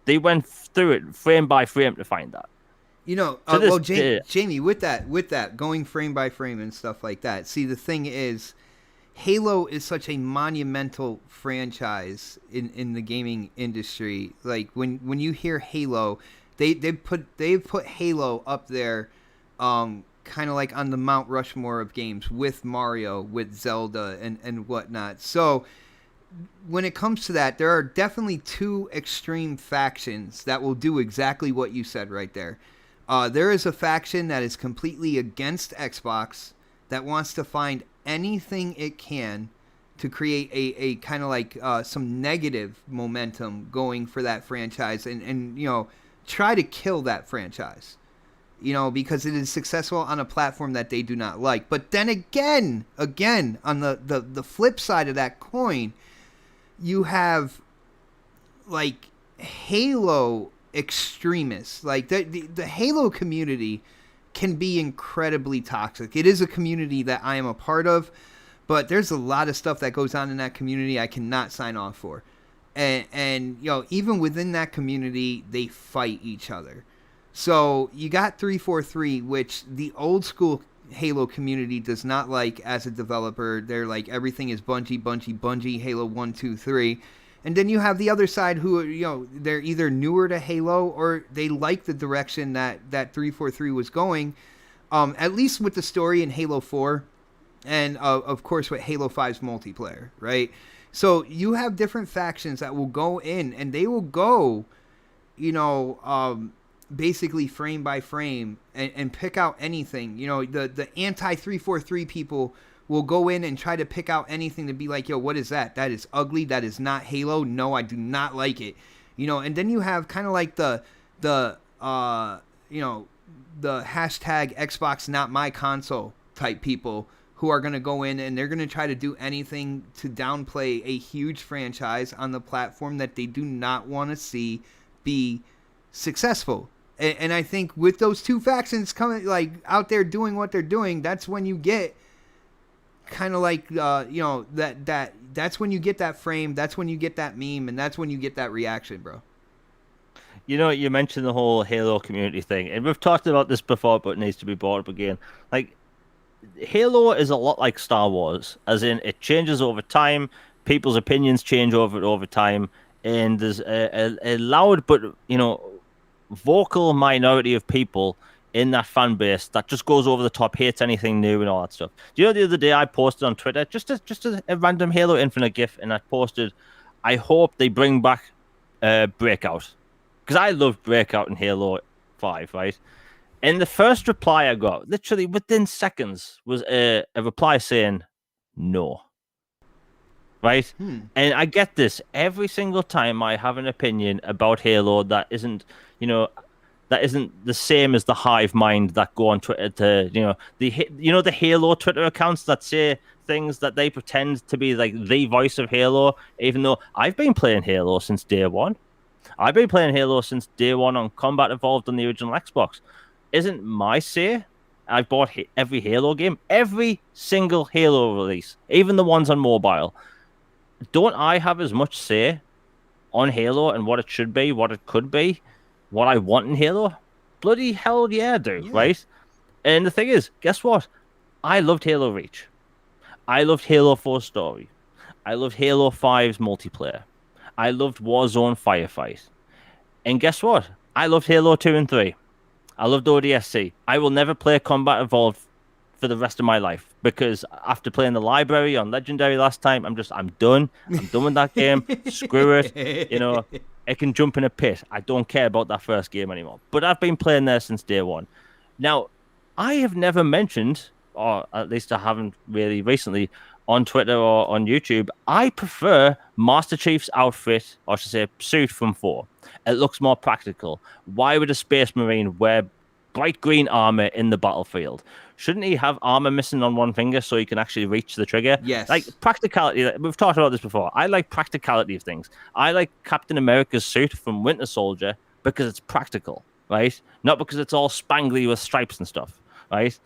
they went through it frame by frame to find that. Jamie, with that, going frame by frame and stuff like that. See, the thing is, Halo is such a monumental franchise in the gaming industry. Like when you hear Halo, they've put Halo up there, kind of like on the Mount Rushmore of games with Mario, with Zelda, and whatnot. So when it comes to that, there are definitely two extreme factions that will do exactly what you said right there. There is a faction that is completely against Xbox that wants to find anything it can to create a kind of like some negative momentum going for that franchise and try to kill that franchise. because it is successful on a platform that they do not like. But then again, on the flip side of that coin, you have like Halo extremists. Like the Halo community can be incredibly toxic. It is a community that I am a part of, but there's a lot of stuff that goes on in that community I cannot sign off for. And even within that community, they fight each other. So you got 343, which the old school Halo community does not like as a developer. They're like, everything is Bungie, Halo 1, 2, 3. And then you have the other side who, they're either newer to Halo or they like the direction that 343 was going, at least with the story in Halo 4 and, of course, with Halo 5's multiplayer, right? So you have different factions that will go in and they will go, basically frame by frame and pick out anything. The anti-343 people will go in and try to pick out anything to be like, yo, what is that? That is ugly. That is not Halo. No, I do not like it. And then you have kind of like the hashtag Xbox not my console type people who are going to go in and they're going to try to do anything to downplay a huge franchise on the platform that they do not want to see be successful. And I think with those two factions coming like out there doing what they're doing, that's when you get kind of like that's when you get that frame, that's when you get that meme, and that's when you get that reaction, bro. You mentioned the whole Halo community thing, and we've talked about this before, but it needs to be brought up again. Like, Halo is a lot like Star Wars, as in it changes over time, people's opinions change over time, and there's a loud but vocal minority of people in that fan base that just goes over the top, hates anything new and all that stuff. Do you know the other day I posted on Twitter just a random Halo Infinite GIF, and I posted, I hope they bring back Breakout, because I loved Breakout in Halo 5, right? And the first reply I got, literally within seconds, was a reply saying no. Right? And I get this every single time I have an opinion about Halo that isn't the same as the hive mind that go on Twitter to, the Halo Twitter accounts that say things that they pretend to be like the voice of Halo, even though I've been playing Halo since day one. I've been playing Halo since day one on Combat Evolved on the original Xbox. Isn't my say? I've bought every Halo game, every single Halo release, even the ones on mobile. Don't I have as much say on Halo and what it should be, what it could be, what I want in Halo? Bloody hell yeah, I do, right? And the thing is, guess what? I loved Halo Reach. I loved Halo 4 story. I loved Halo 5's multiplayer. I loved Warzone Firefight. And guess what? I loved Halo 2 and 3. I loved ODST. I will never play Combat Evolved for the rest of my life, because after playing the library on Legendary last time, I'm done. I'm done with that game. Screw it. It can jump in a pit. I don't care about that first game anymore. But I've been playing there since day one. Now, I have never mentioned, or at least I haven't really recently, on Twitter or on YouTube, I prefer Master Chief's outfit, or I should say suit from 4. It looks more practical. Why would a Space Marine wear bright green armor in the battlefield? Shouldn't he have armor missing on one finger so he can actually reach the trigger? Yes. Like, practicality. We've talked about this before. I like practicality of things. I like Captain America's suit from Winter Soldier because it's practical, right? Not because it's all spangly with stripes and stuff, right?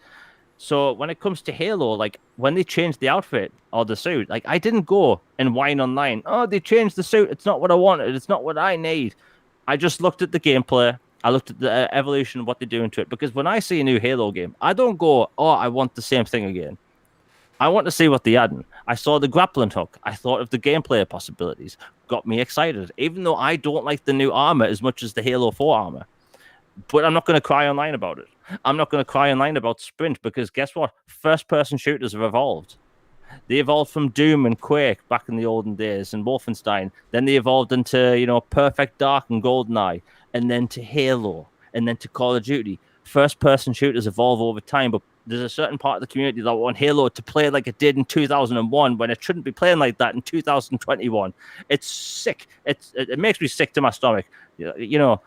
So when it comes to Halo, like, when they changed the outfit or the suit, like, I didn't go and whine online, oh, they changed the suit, it's not what I wanted, it's not what I need. I just looked at the gameplay. I looked at the evolution of what they're doing to it. Because when I see a new Halo game, I don't go, oh, I want the same thing again. I want to see what they're adding. I saw the grappling hook. I thought of the gameplay possibilities. Got me excited. Even though I don't like the new armor as much as the Halo 4 armor. But I'm not going to cry online about it. I'm not going to cry online about Sprint, because guess what? First-person shooters have evolved. They evolved from Doom and Quake back in the olden days and Wolfenstein. Then they evolved into, Perfect Dark and GoldenEye. And then to Halo, and then to Call of Duty. First-person shooters evolve over time, but there's a certain part of the community that want Halo to play like it did in 2001 when it shouldn't be playing like that in 2021. It's sick. It makes me sick to my stomach, And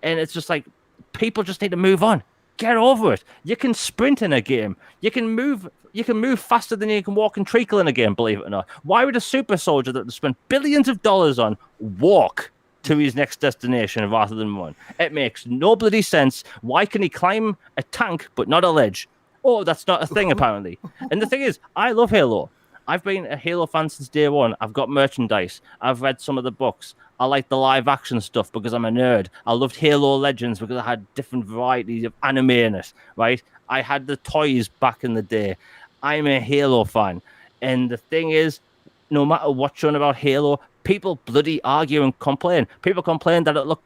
it's just like, people just need to move on. Get over it. You can sprint in a game. You can move. You can move faster than you can walk and treacle in a game. Believe it or not. Why would a super soldier that they spent billions of dollars on walk to his next destination rather than run? It makes no bloody sense. Why can he climb a tank but not a ledge? Oh, that's not a thing apparently. And the thing is, I love Halo. I've been a Halo fan since day one. I've got merchandise. I've read some of the books. I like the live action stuff because I'm a nerd. I loved Halo Legends because I had different varieties of anime in it, right? I had the toys back in the day. I'm a Halo fan. And the thing is, no matter what's shown about Halo, people bloody argue and complain. People complain that it looked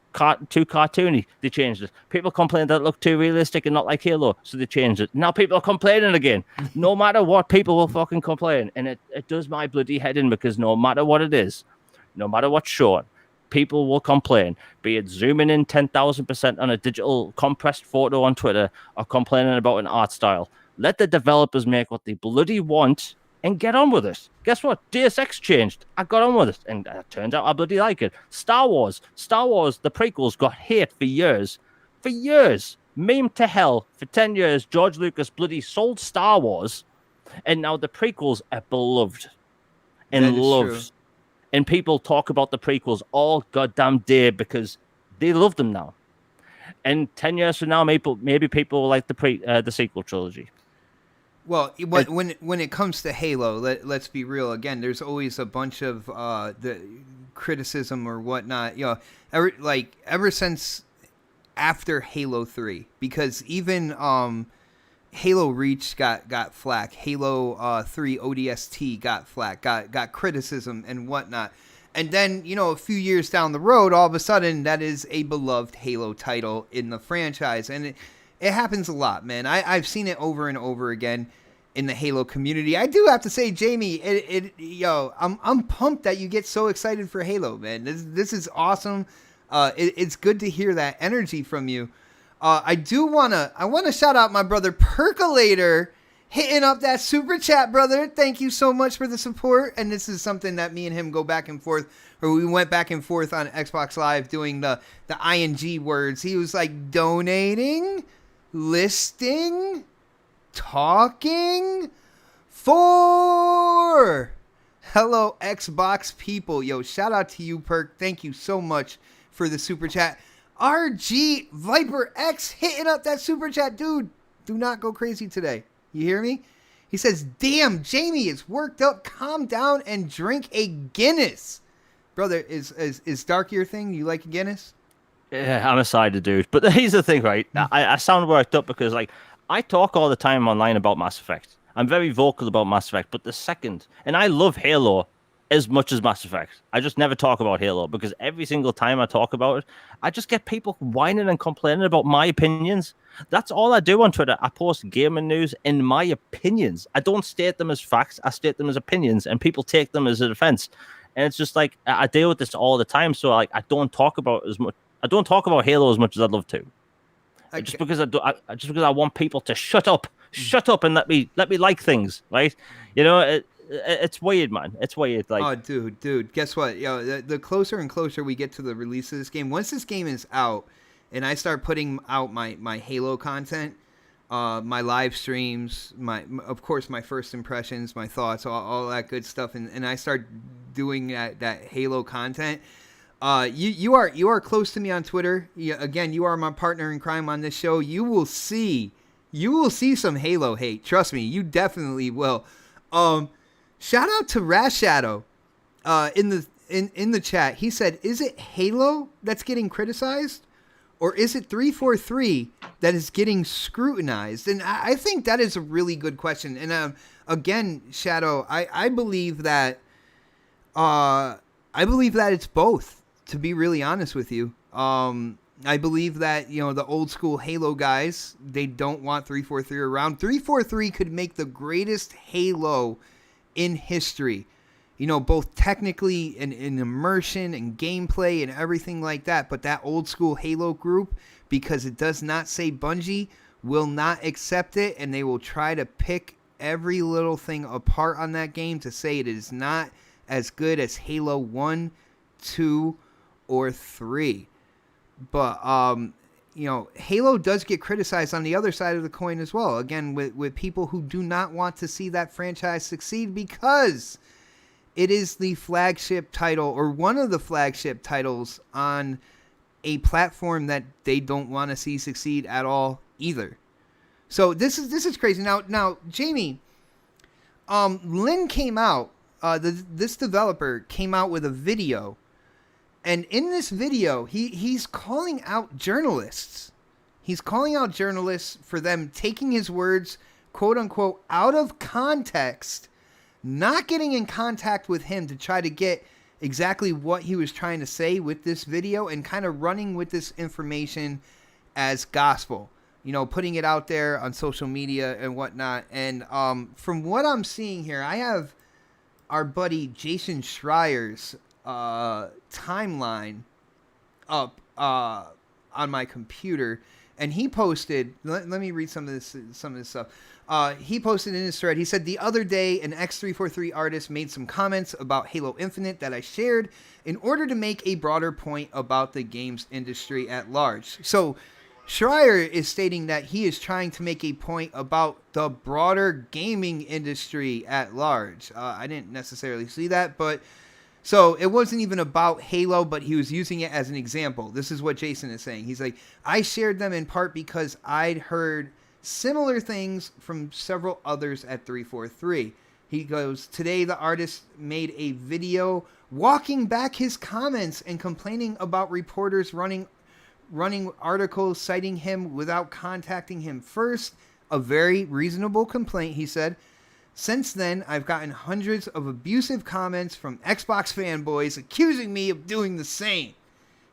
too cartoony. They changed it. People complain that it looked too realistic and not like Halo, so they changed it. Now people are complaining again. No matter what, people will fucking complain. And it does my bloody head in because no matter what it is, no matter what's shown, people will complain. Be it zooming in 10,000% on a digital compressed photo on Twitter or complaining about an art style. Let the developers make what they bloody want and get on with it. Guess what? Deus Ex changed. I got on with it, and it turns out I bloody like it. Star Wars, the prequels got hate for years. For years. Meme to hell. For 10 years, George Lucas bloody sold Star Wars, and now the prequels are beloved and loved. True. And people talk about the prequels all goddamn day because they love them now. And 10 years from now, maybe people will like the sequel trilogy. Well, when it comes to Halo, let's be real. Again, there's always a bunch of the criticism or whatnot. You know, ever since after Halo 3, because even Halo Reach got flack. Halo 3 ODST got flack. Got criticism and whatnot. And then, you know, a few years down the road, all of a sudden, that is a beloved Halo title in the franchise. And it happens a lot, man. I've seen it over and over again in the Halo community. I do have to say, Jamie, I'm pumped that you get so excited for Halo, man. This is awesome. It's good to hear that energy from you. I want to shout out my brother Percolator, hitting up that super chat, brother. Thank you so much for the support. And this is something that me and him go back and forth, or we went back and forth on Xbox Live doing the ING words. He was like donating, listing, talking for hello Xbox people. Yo, shout out to you, Perk. Thank you so much for the super chat. RG Viper X hitting up that super chat. Dude, do not go crazy today. You hear me? He says, damn, Jamie is worked up. Calm down and drink a Guinness. Brother, is dark your thing? You like a Guinness? Yeah, I'm a cider dude. But here's the thing, right? I sound worked up because, like, I talk all the time online about Mass Effect. I'm very vocal about Mass Effect. But and I love Halo as much as Mass Effect. I just never talk about Halo because every single time I talk about it, I just get people whining and complaining about my opinions. That's all I do on Twitter. I post gaming news and my opinions. I don't state them as facts. I state them as opinions, and people take them as a defense. And it's just like I deal with this all the time. So like I don't talk about as much. I don't talk about Halo as much as I'd love to. Okay. Just because I want people to shut up, and let me like things, right? You know. It's weird, man. It's weird. Like, oh, dude. Guess what? Yo, the closer and closer we get to the release of this game, once this game is out, and I start putting out my Halo content, my live streams, of course my first impressions, my thoughts, all that good stuff, and I start doing that Halo content. You are close to me on Twitter. Again, you are my partner in crime on this show. You will see some Halo hate. Trust me, you definitely will. Shout out to Rash Shadow in the chat. He said, "Is it Halo that's getting criticized, or is it 343 that is getting scrutinized?" And I think that is a really good question. And again, Shadow, I believe that it's both. To be really honest with you, I believe that the old school Halo guys, they don't want 343 around. 343 could make the greatest Halo in history, both technically and in immersion and gameplay and everything like that. But that old school Halo group, because it does not say Bungie, will not accept it, and they will try to pick every little thing apart on that game to say it is not as good as Halo 1, 2, or 3. But Halo does get criticized on the other side of the coin as well. Again, with people who do not want to see that franchise succeed because it is the flagship title or one of the flagship titles on a platform that they don't want to see succeed at all either. So this is crazy. Now Jamie, Lynn came out. This developer came out with a video. And in this video, he's calling out journalists. He's calling out journalists for them taking his words, quote unquote, out of context, not getting in contact with him to try to get exactly what he was trying to say with this video and kind of running with this information as gospel, putting it out there on social media and whatnot. And from what I'm seeing here, I have our buddy Jason Schreier's timeline up on my computer, and he posted. Let me read some of this stuff. He posted in his thread. He said, the other day, an X343 artist made some comments about Halo Infinite that I shared in order to make a broader point about the games industry at large. So Schreier is stating that he is trying to make a point about the broader gaming industry at large. I didn't necessarily see that, but so it wasn't even about Halo, but he was using it as an example. This is what Jason is saying. He's like, I shared them in part because I'd heard similar things from several others at 343. He goes, today the artist made a video walking back his comments and complaining about reporters running articles citing him without contacting him first. A very reasonable complaint, he said. Since then, I've gotten hundreds of abusive comments from Xbox fanboys accusing me of doing the same.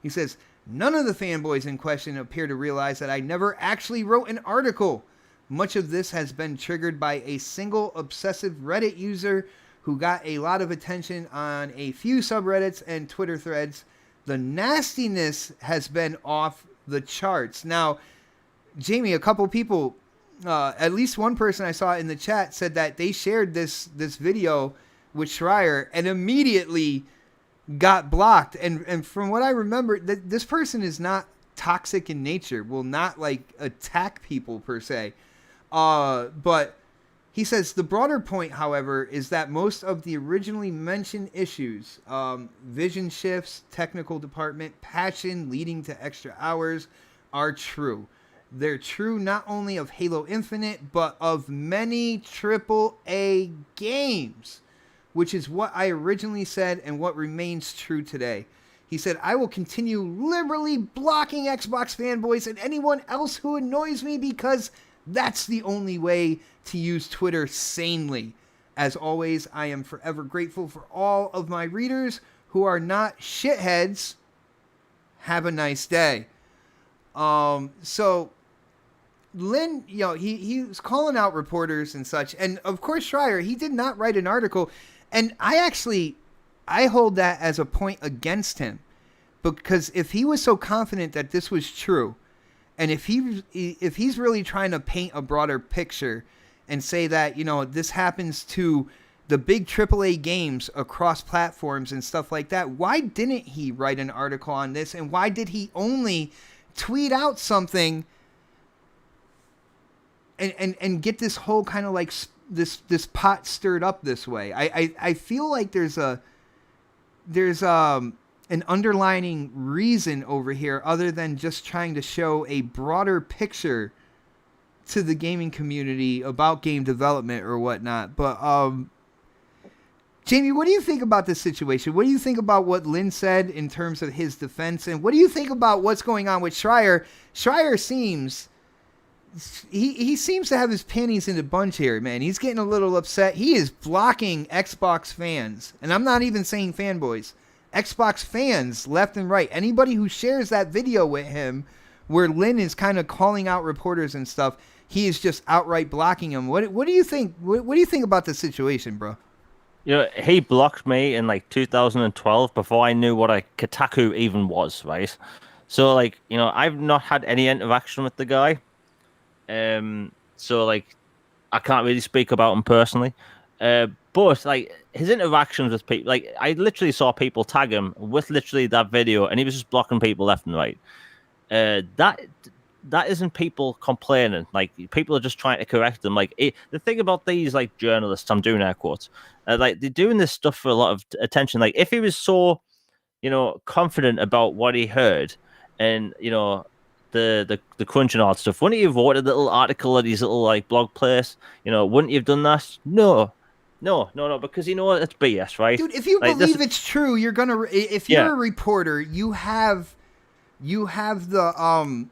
He says, none of the fanboys in question appear to realize that I never actually wrote an article. Much of this has been triggered by a single obsessive Reddit user who got a lot of attention on a few subreddits and Twitter threads. The nastiness has been off the charts. Now, Jamie, a couple people, at least one person I saw in the chat said that they shared this video with Schreier and immediately got blocked. And from what I remember, this person is not toxic in nature, will not attack people per se. But he says the broader point, however, is that most of the originally mentioned issues, vision shifts, technical department, passion leading to extra hours, are true. They're true not only of Halo Infinite, but of many AAA games, which is what I originally said and what remains true today. He said, I will continue liberally blocking Xbox fanboys and anyone else who annoys me because that's the only way to use Twitter sanely. As always, I am forever grateful for all of my readers who are not shitheads. Have a nice day. So Lynn, he was calling out reporters and such. And of course, Schreier, he did not write an article. And I hold that as a point against him. Because if he was so confident that this was true, and if he's really trying to paint a broader picture and say that, this happens to the big AAA games across platforms and stuff like that, why didn't he write an article on this? And why did he only tweet out something and get this whole kind of this pot stirred up this way? I feel like there's an underlining reason over here other than just trying to show a broader picture to the gaming community about game development or whatnot. But Jamie, what do you think about this situation? What do you think about what Lynn said in terms of his defense? And what do you think about what's going on with Schreier? Schreier seems he seems to have his panties in a bunch here, man. He's getting a little upset. He is blocking Xbox fans. And I'm not even saying fanboys. Xbox fans left and right. Anybody who shares that video with him where Lynn is kind of calling out reporters and stuff, he is just outright blocking them. What do you think? What do you think about this situation, bro? He blocked me in 2012 before I knew what a Kotaku even was, right? So I've not had any interaction with the guy. So I can't really speak about him personally. But his interactions with people, I literally saw people tag him with literally that video, and he was just blocking people left and right. That isn't people complaining. Like, people are just trying to correct them. Like, the thing about these, like, journalists, I'm doing air quotes, like, they're doing this stuff for a lot of attention. Like, if he was so, confident about what he heard, and the crunch and all that stuff, wouldn't he have wrote a little article at his little, like, blog place? Wouldn't he have done that? No, because it's BS, right? Dude, if you Like, believe it's true, you're gonna. If you're Yeah. a reporter, you have the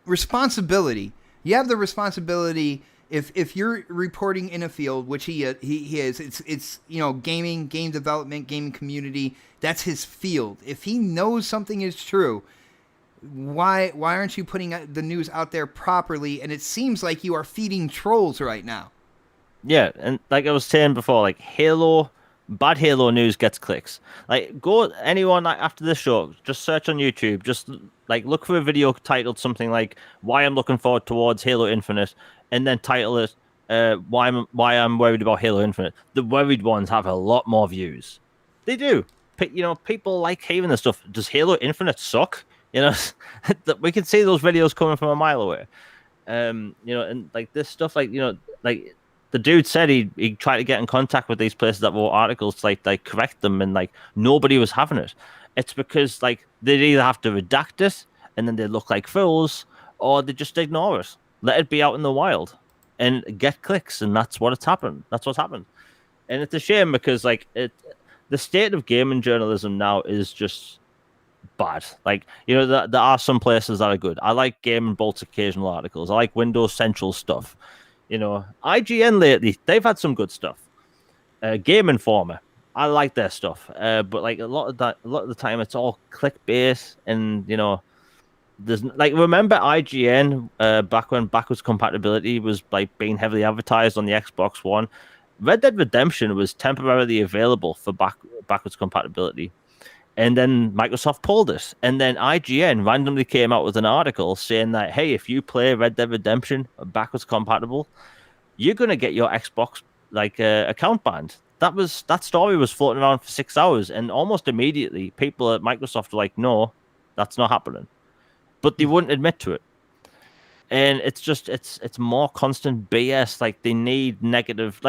responsibility. You have the responsibility. If you're reporting in a field, which he is, it's gaming, game development, gaming community. That's his field. If he knows something is true, why aren't you putting the news out there properly? And it seems like you are feeding trolls right now. Yeah, and like I was saying before, like, bad Halo news gets clicks. Like, go anyone, like, after this show, just search on YouTube, just like look for a video titled something like "Why I'm looking forward towards Halo Infinite," and then title it "Why I'm worried about Halo Infinite." The worried ones have a lot more views. They do. People like hearing this stuff. Does Halo Infinite suck? We can see those videos coming from a mile away. And like this stuff, like the dude said he tried to get in contact with these places that wrote articles to like correct them, and like nobody was having it. It's because like they'd either have to redact it and then they look like fools, or they just ignore it, let it be out in the wild, and get clicks, and that's what's happened. And it's a shame because like the state of gaming journalism now is just bad. Like, there are some places that are good. I like Game and Bolt's occasional articles. I like Windows Central stuff. IGN lately, they've had some good stuff. Game Informer, I like their stuff. But like a lot of the time, it's all clickbait, and there's like, remember IGN back when backwards compatibility was like being heavily advertised on the Xbox One. Red Dead Redemption was temporarily available for backwards compatibility. And then Microsoft pulled it. And then IGN randomly came out with an article saying that, hey, if you play Red Dead Redemption backwards compatible, you're going to get your Xbox account banned. That story was floating around for 6 hours. And almost immediately, people at Microsoft were like, no, that's not happening. But they wouldn't admit to it. And it's just, it's more constant BS. Like, they need negative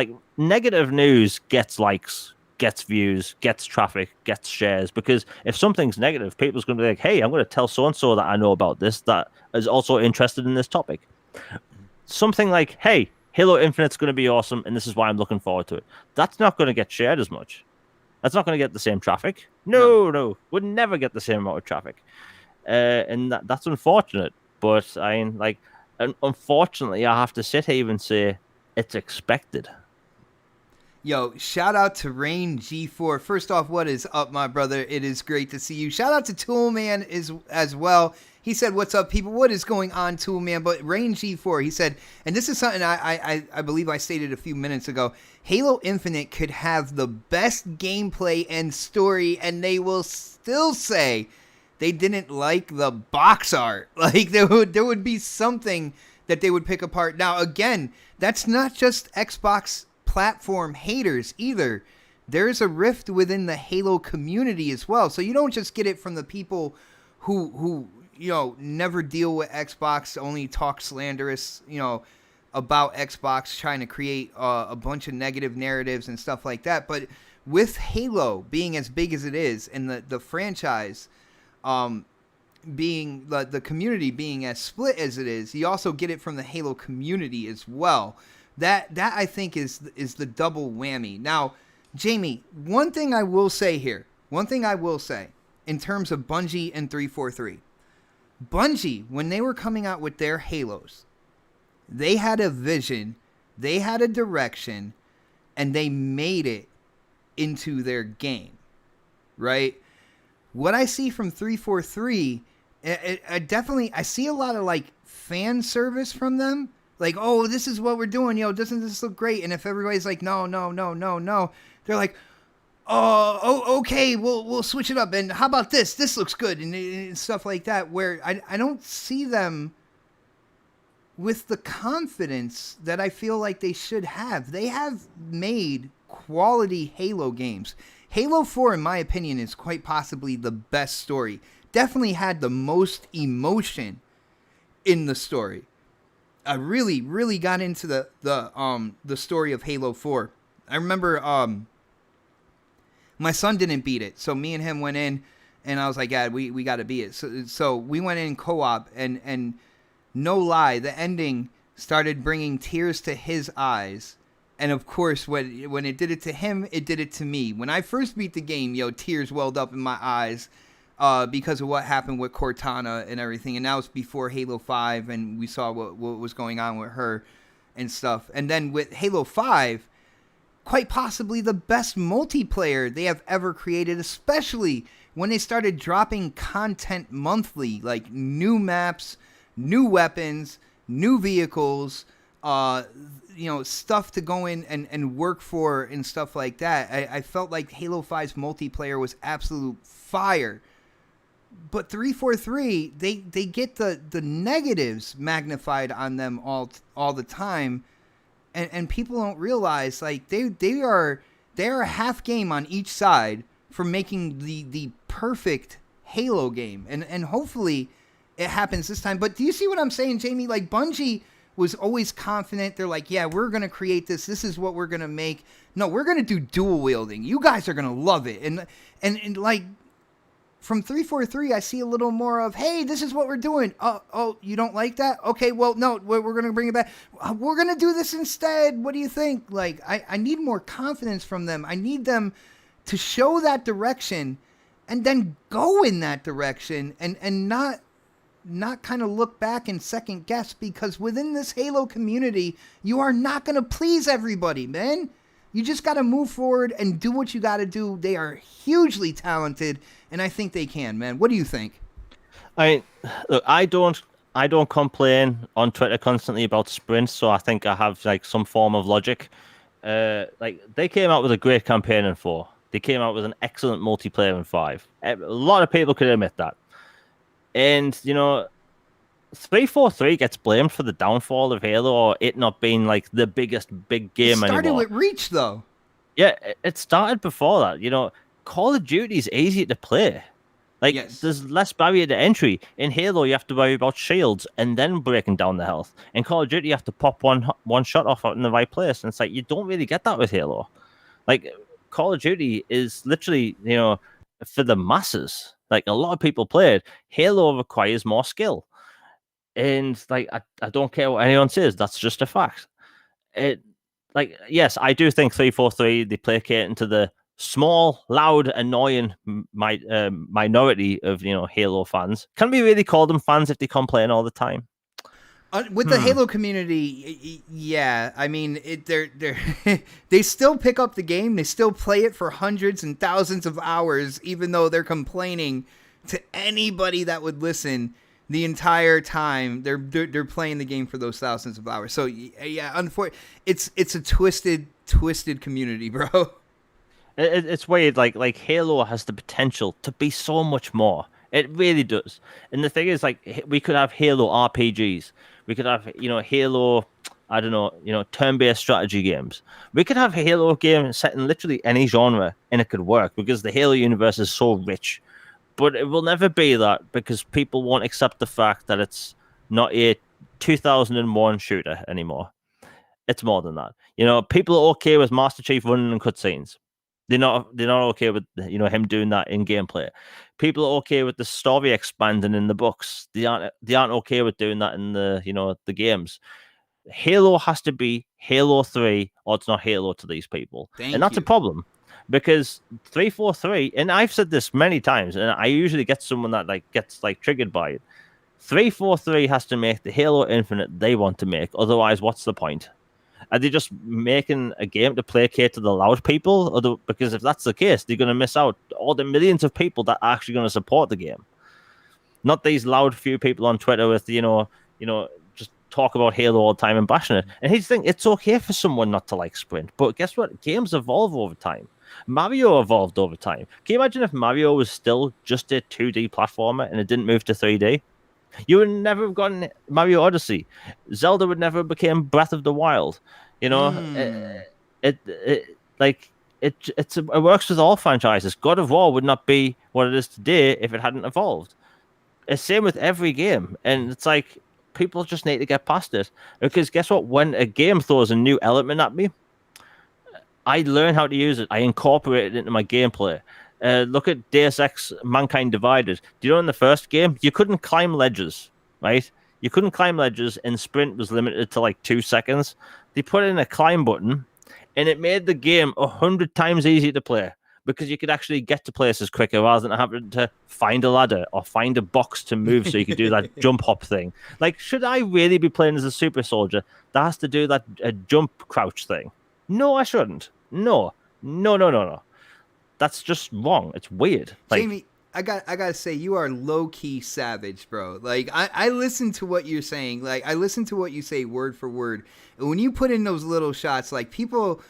news gets likes, gets views, gets traffic, gets shares. Because if something's negative, people's going to be like, hey, I'm going to tell so-and-so that I know about this, that is also interested in this topic. Something like, hey, Halo Infinite's going to be awesome, and this is why I'm looking forward to it. That's not going to get shared as much. That's not going to get the same traffic. No. Would never get the same amount of traffic. And that's unfortunate. But unfortunately, I have to sit here and say it's expected. Yo, shout out to Rain G4. First off, what is up, my brother? It is great to see you. Shout out to Toolman as well. He said, what's up, people? What is going on, Toolman? But Rain G4, he said, and this is something I believe I stated a few minutes ago, Halo Infinite could have the best gameplay and story, and they will still say they didn't like the box art. Like, there would be something that they would pick apart. Now, again, that's not just Xbox platform haters either. There's a rift within the Halo community as well. So you don't just get it from the people who never deal with Xbox, only talk slanderous, about Xbox, trying to create a bunch of negative narratives and stuff like that. But with Halo being as big as it is, and the franchise being the community being as split as it is, you also get it from the Halo community as well. That I think is the double whammy. Now, Jamie, one thing I will say in terms of Bungie and 343. Bungie, when they were coming out with their Halos, they had a vision, they had a direction, and they made it into their game, right? What I see from 343, I see a lot of like fan service from them. Like, oh, this is what we're doing, doesn't this look great? And if everybody's like, no, they're like, oh, okay, we'll switch it up. And how about this? This looks good, and stuff like that, where I don't see them with the confidence that I feel like they should have. They have made quality Halo games. Halo 4, in my opinion, is quite possibly the best story. definitely had the most emotion in the story. I really got into the story of Halo 4. I remember my son didn't beat it, so me and him went in, and I was like, "Yeah, we got to beat it." So we went in co-op, and no lie, the ending started bringing tears to his eyes. And of course, when it did it to him, it did it to me. When I first beat the game, tears welled up in my eyes because of what happened with Cortana and everything. And that was before Halo 5, and we saw what was going on with her and stuff. And then with Halo 5, quite possibly the best multiplayer they have ever created, especially when they started dropping content monthly, like new maps, new weapons, new vehicles, stuff to go in and work for and stuff like that. I felt like Halo 5's multiplayer was absolute fire. But 343, they get the negatives magnified on them all the time, and people don't realize like they are a half game on each side for making the perfect Halo game, and hopefully it happens this time. But do you see what I'm saying, Jamie? Like, Bungie was always confident. They're like, yeah, we're gonna create this. This is what we're gonna make. No, we're gonna do dual wielding. You guys are gonna love it, and like. From 343, I see a little more of, hey, this is what we're doing. Oh, you don't like that? Okay, well, no, we're going to bring it back. We're going to do this instead. What do you think? Like, I need more confidence from them. I need them to show that direction and then go in that direction and not kind of look back and second guess, because within this Halo community, you are not going to please everybody, man. You just got to move forward and do what you got to do. They are hugely talented, and I think they can, man. What do you think? Look, I don't complain on Twitter constantly about sprints, so I think I have like some form of logic. Like, they came out with a great campaign in 4. They came out with an excellent multiplayer in 5. A lot of people could admit that. And 343 gets blamed for the downfall of Halo, or it not being like the biggest big game anymore. It started with Reach, though. Yeah, it started before that. Call of Duty is easy to play. Like, yes. There's less barrier to entry. In Halo, you have to worry about shields and then breaking down the health. In Call of Duty, you have to pop one shot off out in the right place. And it's like, you don't really get that with Halo. Like, Call of Duty is literally, for the masses. Like, a lot of people play it. Halo requires more skill. And like, I don't care what anyone says. That's just a fact. Yes, I do think 343, they placate into the small, loud, annoying minority of Halo fans. Can we really call them fans if they complain all the time? With the Halo community, yeah. I mean, they still pick up the game. They still play it for hundreds and thousands of hours, even though they're complaining to anybody that would listen. The entire time they're playing the game for those thousands of hours. So yeah, unfortunately, it's a twisted community, bro. It's weird. Like Halo has the potential to be so much more. It really does. And the thing is, like, we could have Halo RPGs. We could have Halo, I don't know, turn-based strategy games. We could have a Halo game set in literally any genre, and it could work because the Halo universe is so rich. But it will never be that, because people won't accept the fact that it's not a 2001 shooter anymore. It's more than that. People are okay with Master Chief running in cutscenes. They're not okay with him doing that in gameplay. People are okay with the story expanding in the books. They aren't okay with doing that in the games. Halo has to be Halo 3, or it's not Halo to these people. And that's a problem. Because 343, and I've said this many times, and I usually get someone that gets triggered by it. 343 has to make the Halo Infinite they want to make. Otherwise, what's the point? Are they just making a game to placate to the loud people? Because if that's the case, they're going to miss out all the millions of people that are actually going to support the game. Not these loud few people on Twitter with just talk about Halo all the time and bashing it. And here's the thing: it's okay for someone not to like Sprint, but guess what? Games evolve over time. Mario evolved over time. Can you imagine if Mario was still just a 2D platformer and it didn't move to 3D? You would never have gotten Mario Odyssey. Zelda would never have become Breath of the Wild. It works with all franchises. God of War would not be what it is today if it hadn't evolved. Same with every game, and it's like people just need to get past it. Because guess what? When a game throws a new element at me, I learn how to use it. I incorporate it into my gameplay. Look at Deus Ex: Mankind Divided. Do you know in the first game you couldn't climb ledges, right? You couldn't climb ledges, and sprint was limited to like 2 seconds. They put in a climb button, and it made the game 100 times easier to play because you could actually get to places quicker rather than having to find a ladder or find a box to move so you could do that jump hop thing. Like, should I really be playing as a super soldier that has to do that jump crouch thing? No, I shouldn't. No. That's just wrong. It's weird. Like, Jamie, I gotta say, you are low key savage, bro. Like I listen to what you're saying. Like I listen to what you say word for word. And when you put in those little shots, like people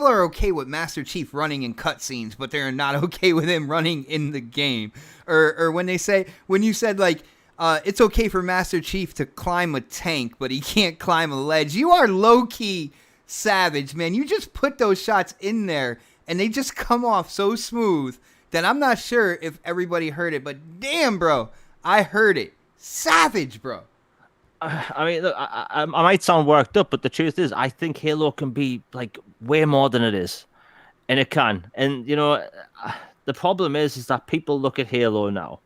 are okay with Master Chief running in cutscenes, but they're not okay with him running in the game. Or when you said like it's okay for Master Chief to climb a tank, but he can't climb a ledge. You are low key savage, man. You just put those shots in there, and they just come off so smooth that I'm not sure if everybody heard it, but damn, bro, I heard it. Savage, bro. I mean, look, I might sound worked up, but the truth is, I think Halo can be like way more than it is, and it can. And you know, the problem is that people look at Halo now,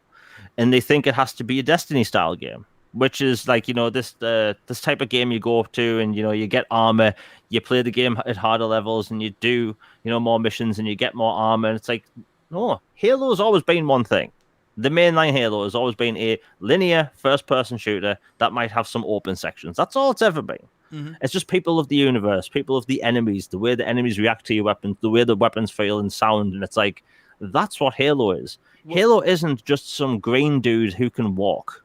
and they think it has to be a Destiny style game, which is like, you know, this type of game you go up to, and you know, you get armor, you play the game at harder levels, and you do, you know, more missions, and you get more armor. And it's like, no, Halo's always been one thing. The mainline Halo has always been a linear first-person shooter that might have some open sections. That's all it's ever been. Mm-hmm. It's just people of the universe, people of the enemies, the way the enemies react to your weapons, the way the weapons feel and sound, and it's like, that's what Halo is. Well, Halo isn't just some green dude who can walk.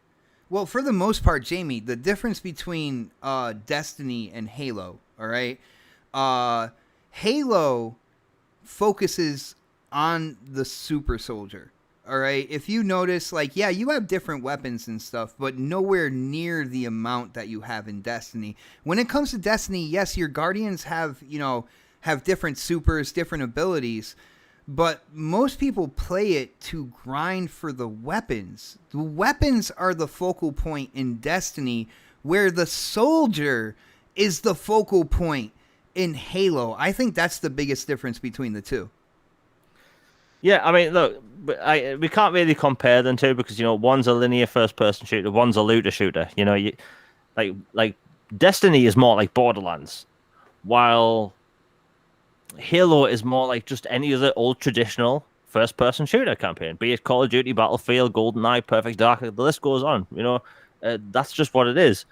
Well, for the most part, Jamie, the difference between Destiny and Halo, all right? Halo focuses on the super soldier. All right. If you notice, like, yeah, you have different weapons and stuff, but nowhere near the amount that you have in Destiny. When it comes to Destiny, yes, your Guardians have different supers, different abilities, but most people play it to grind for the weapons. The weapons are the focal point in Destiny, where the soldier is the focal point in Halo. I think that's the biggest difference between the two. Yeah, I mean, look, we can't really compare them two because, you know, one's a linear first-person shooter, one's a looter shooter. You know, like Destiny is more like Borderlands, while Halo is more like just any other old traditional first-person shooter campaign, be it Call of Duty, Battlefield, GoldenEye, Perfect Dark, the list goes on. You know, that's just what it is.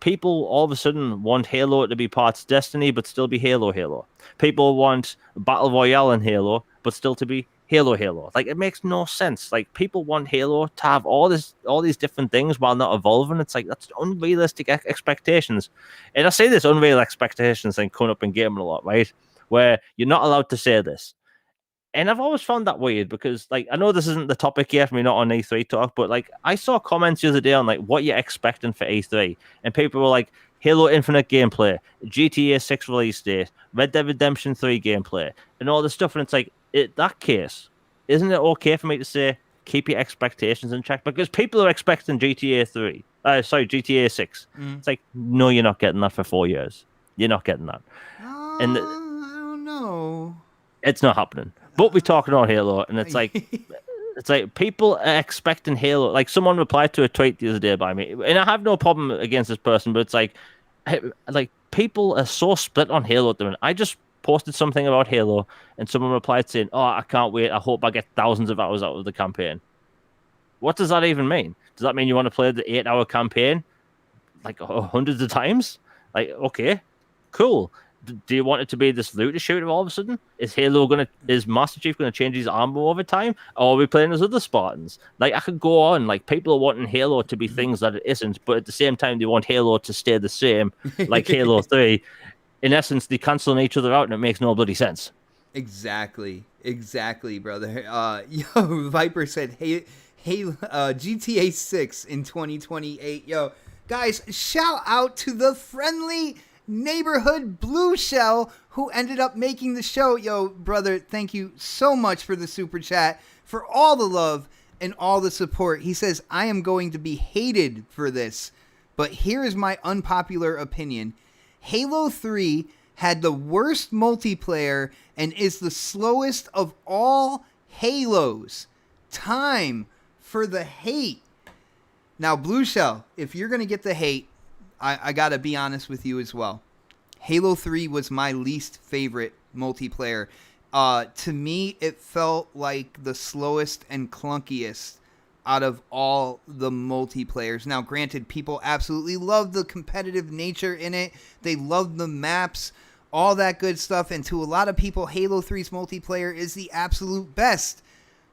People all of a sudden want Halo to be parts Destiny, but still be Halo. People want Battle Royale in Halo, but still to be Halo. Like, it makes no sense. Like, people want Halo to have all these different things while not evolving. It's like, that's unrealistic expectations. And I say this unreal expectations thing coming up in gaming a lot, right? Where you're not allowed to say this. And I've always found that weird because, like, I know this isn't the topic yet, we're not on E3 talk, but, like, I saw comments the other day on, like, what you're expecting for E3. And people were like, Halo Infinite gameplay, GTA 6 release date, Red Dead Redemption 3 gameplay, and all this stuff. And it's like, in that case, isn't it okay for me to say, keep your expectations in check? Because people are expecting GTA 6. It's like, no, you're not getting that for 4 years. You're not getting that. I don't know. It's not happening. But we're talking about Halo, and it's like people are expecting Halo. Like, someone replied to a tweet the other day by me, and I have no problem against this person, but it's like people are so split on Halo at the moment. I just posted something about Halo, and someone replied saying, "Oh, I can't wait. I hope I get thousands of hours out of the campaign." What does that even mean? Does that mean you want to play the 8-hour campaign like hundreds of times? Like, okay, cool. Do you want it to be this looter shooter all of a sudden? Is Master Chief gonna change his armor over time? Or are we playing as other Spartans? Like, I could go on. Like, people are wanting Halo to be things that it isn't, but at the same time they want Halo to stay the same, like Halo 3. In essence, they canceling each other out, and it makes no bloody sense. Exactly, brother. Yo, Viper said, hey, GTA 6 in 2028. Yo, guys, shout out to the friendly neighborhood blue shell who ended up making the show. Yo, brother, thank you so much for the super chat, for all the love, and all the support. He says, I am going to be hated for this, but here is my unpopular opinion. Halo 3 had the worst multiplayer and is the slowest of all Halos. Time for the hate. Now, Blue Shell, if you're going to get the hate, I got to be honest with you as well. Halo 3 was my least favorite multiplayer. To me, it felt like the slowest and clunkiest out of all the multiplayers. Now, granted, people absolutely love the competitive nature in it. They love the maps, all that good stuff. And to a lot of people, Halo 3's multiplayer is the absolute best.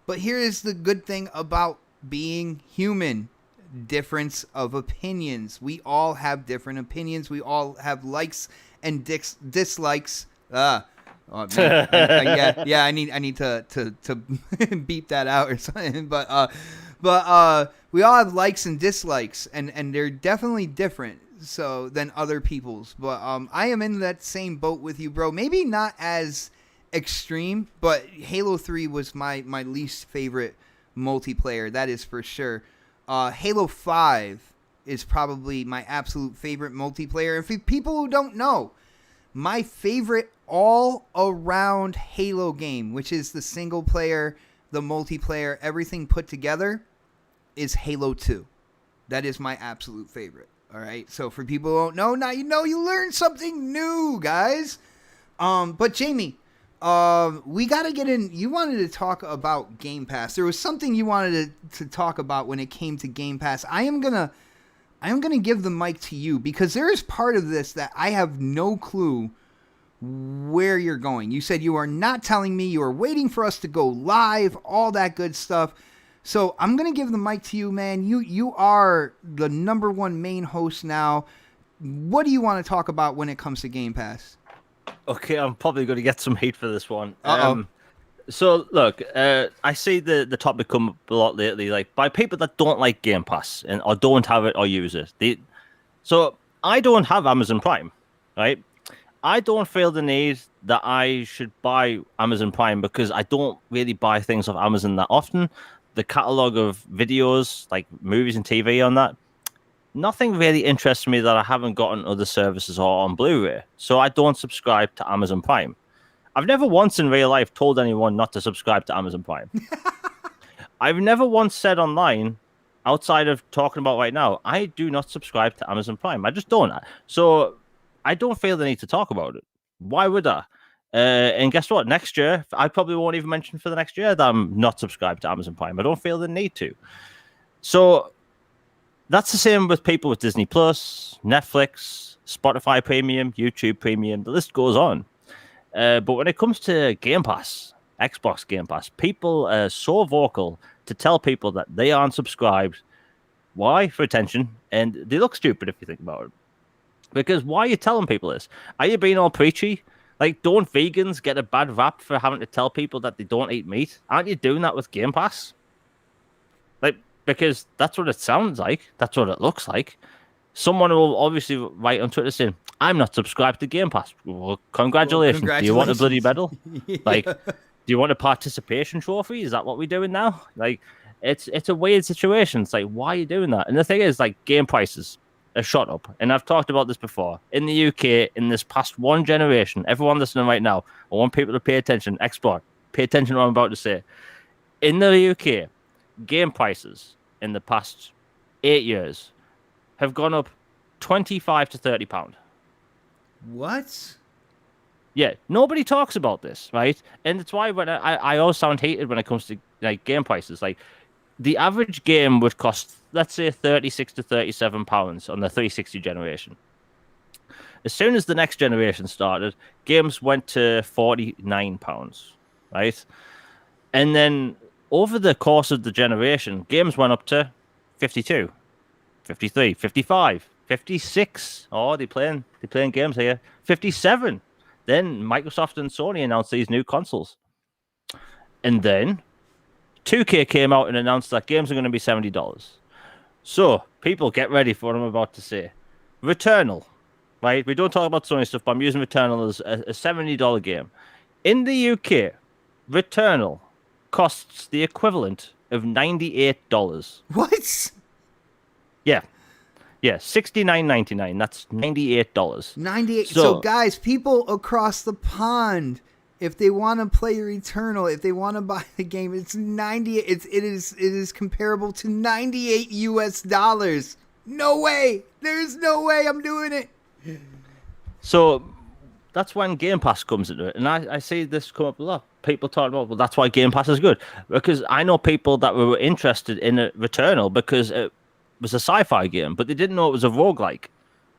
But here is the good thing about being human. Difference of opinions. We all have different opinions. We all have likes and dislikes. Oh, man. I need to beep that out or something. But we all have likes and dislikes, and they're definitely different than other people's. But I am in that same boat with you, bro. Maybe not as extreme, but Halo 3 was my least favorite multiplayer. That is for sure. Halo 5 is probably my absolute favorite multiplayer. And for people who don't know, my favorite all-around Halo game, which is the single player, the multiplayer, everything put together, is Halo 2. That is my absolute favorite. All right? So for people who don't know, now you know you learned something new, guys. But Jamie, we got to get in. You wanted to talk about Game Pass. There was something you wanted to talk about when it came to Game Pass. I am gonna give the mic to you because there is part of this that I have no clue where you're going. You said you are not telling me. You are waiting for us to go live, all that good stuff. So I'm going to give the mic to you, man. You are the number one main host now. What do you want to talk about when it comes to Game Pass? Okay, I'm probably going to get some hate for this one. Uh-oh. So, look, I see the topic come up a lot lately, like, by people that don't like Game Pass or don't have it or use it. So, I don't have Amazon Prime, right? I don't feel the need that I should buy Amazon Prime because I don't really buy things off Amazon that often. The catalog of videos, like movies and TV on that, nothing really interests me that I haven't got on other services or on Blu-ray. So I don't subscribe to Amazon Prime. I've never once in real life told anyone not to subscribe to Amazon Prime. I've never once said online, outside of talking about right now, I do not subscribe to Amazon Prime. I just don't. So I don't feel the need to talk about it. Why would I? And guess what? Next year, I probably won't even mention for the next year that I'm not subscribed to Amazon Prime. I don't feel the need to. So that's the same with people with Disney Plus, Netflix, Spotify Premium, YouTube Premium. The list goes on. But when it comes to Game Pass, Xbox Game Pass, people are so vocal to tell people that they aren't subscribed. Why? For attention. And they look stupid if you think about it. Because why are you telling people this? Are you being all preachy? Like, don't vegans get a bad rap for having to tell people that they don't eat meat? Aren't you doing that with Game Pass? Like, because that's what it sounds like. That's what it looks like. Someone will obviously write on Twitter saying, I'm not subscribed to Game Pass. Well, congratulations. Do you want a bloody medal? Yeah. Like, do you want a participation trophy? Is that what we're doing now? Like, it's a weird situation. It's like, why are you doing that? And the thing is, like, game prices are shot up. And I've talked about this before. In the UK, in this past one generation, everyone listening right now, I want people to pay attention. Export. Pay attention to what I'm about to say. In the UK, game prices in the past 8 years have gone up 25 to 30 pound. What? Yeah, nobody talks about this, right? And it's why when I always sound hated when it comes to like game prices. Like, the average game would cost, let's say, 36 to 37 pounds on the 360 generation. As soon as the next generation started, games went to 49 pounds, right? And then over the course of the generation, games went up to 52, 53, 55, 56. Oh, they're playing games here. 57. Then Microsoft and Sony announced these new consoles. And then 2K came out and announced that games are going to be $70. So, people, get ready for what I'm about to say. Returnal, right? We don't talk about Sony stuff, but I'm using Returnal as a $70 game. In the UK, Returnal costs the equivalent of $98. What? Yeah. Yeah, $69.99. That's $98. 98. So guys, people across the pond, if they want to play Returnal, if they want to buy the game, it's 90. It is comparable to $98 US. No way. There's no way I'm doing it. So that's when Game Pass comes into it, and I see this come up a lot. People talking about, well, that's why Game Pass is good, because I know people that were interested in a Returnal because it was a sci-fi game, but they didn't know it was a roguelike.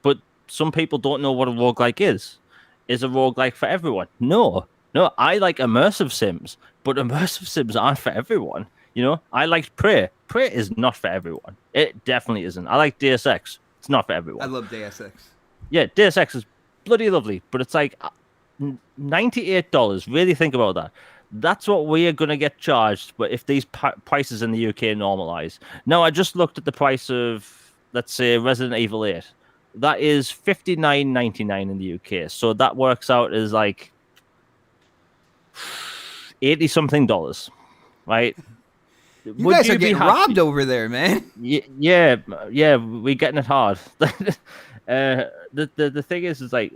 But some people don't know what a roguelike is. Is a roguelike for everyone? No, I like immersive sims, but immersive sims aren't for everyone. You know, I liked Prey. Prey is not for everyone. It definitely isn't. I like Deus Ex. It's not for everyone. I love Deus Ex. Yeah, Deus Ex is bloody lovely, but it's like $98. Really think about that. That's what we are going to get charged, but if these prices in the UK normalize. Now, I just looked at the price of, let's say, Resident Evil 8. That is $59.99 in the UK. So that works out as like $80-something, right? You guys are getting robbed over there, man. Yeah, we're getting it hard. The thing is like,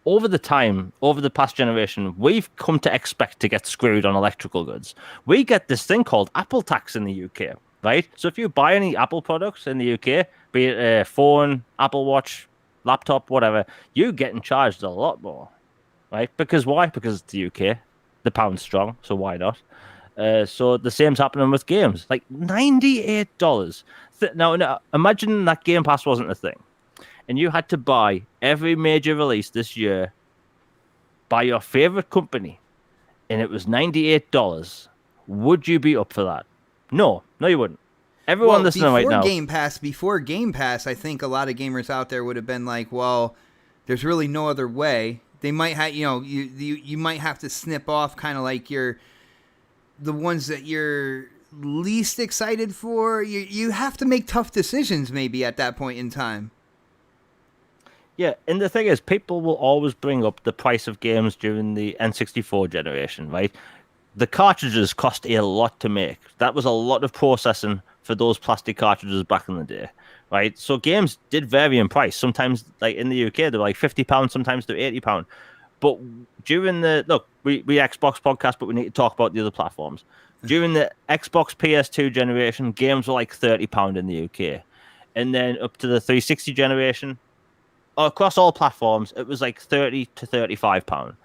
over the past generation, we've come to expect to get screwed on electrical goods. We get this thing called Apple tax in the UK, right? So if you buy any Apple products in the UK, be it a phone, Apple Watch, laptop, whatever, you're getting charged a lot more, right? Because why? Because it's the UK. The pound's strong, so why not? So the same's happening with games. Like $98. Now, imagine that Game Pass wasn't a thing, and you had to buy every major release this year by your favorite company, and it was $98. Would you be up for that? No, you wouldn't. Everyone listening right now. Before Game Pass, I think a lot of gamers out there would have been like, well, there's really no other way. They might have, you might have to snip off kind of like the ones that you're least excited for. You have to make tough decisions maybe at that point in time. Yeah, and the thing is, people will always bring up the price of games during the N64 generation, right? The cartridges cost a lot to make. That was a lot of processing for those plastic cartridges back in the day, right? So games did vary in price. Sometimes, like in the UK, they're like £50, sometimes they're £80. But during we Xbox podcast, but we need to talk about the other platforms. During the Xbox PS2 generation, games were like £30 in the UK. And then up to the 360 generation, across all platforms, it was like £30 to £35.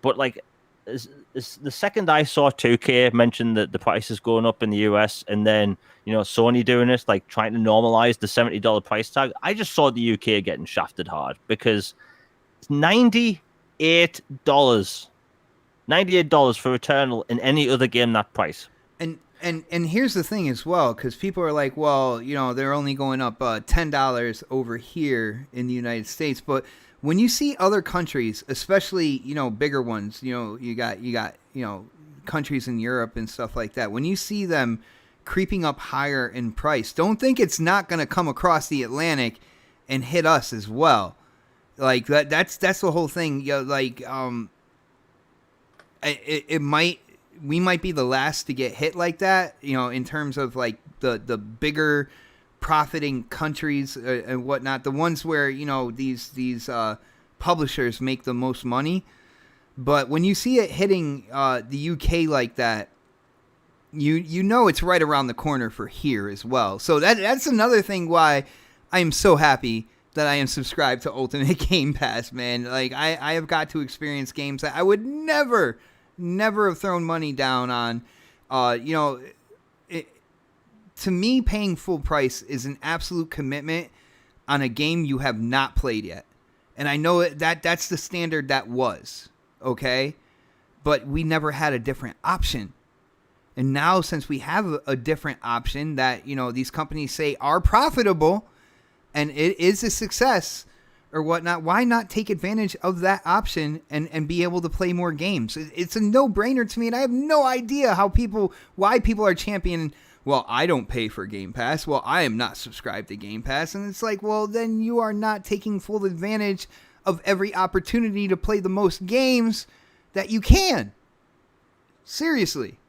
But like, the second I saw 2K mention that the price is going up in the US, and then Sony doing this, like trying to normalize the $70 price tag, I just saw the UK getting shafted hard because it's $98 for Returnal in any other game that price. And here's the thing as well, because people are like, well, they're only going up $10 over here in the United States, but when you see other countries, especially bigger ones, you got countries in Europe and stuff like that, when you see them creeping up higher in price, don't think it's not going to come across the Atlantic and hit us as well. Like that's the whole thing. We might be the last to get hit like that, in terms of like the bigger profiting countries and whatnot, the ones where these publishers make the most money. But when you see it hitting the UK like that, you know it's right around the corner for here as well. So that's another thing why I am so happy that I am subscribed to Ultimate Game Pass, man. Like I have got to experience games that I would never have thrown money down on. To me, paying full price is an absolute commitment on a game you have not played yet. And I know that's the standard that was, okay? But we never had a different option. And now, since we have a different option that, these companies say are profitable and it is a success or whatnot, why not take advantage of that option and be able to play more games? It's a no-brainer to me, and I have no idea why people are championing, well, I don't pay for Game Pass. Well, I am not subscribed to Game Pass. And it's like, well, then you are not taking full advantage of every opportunity to play the most games that you can. Seriously.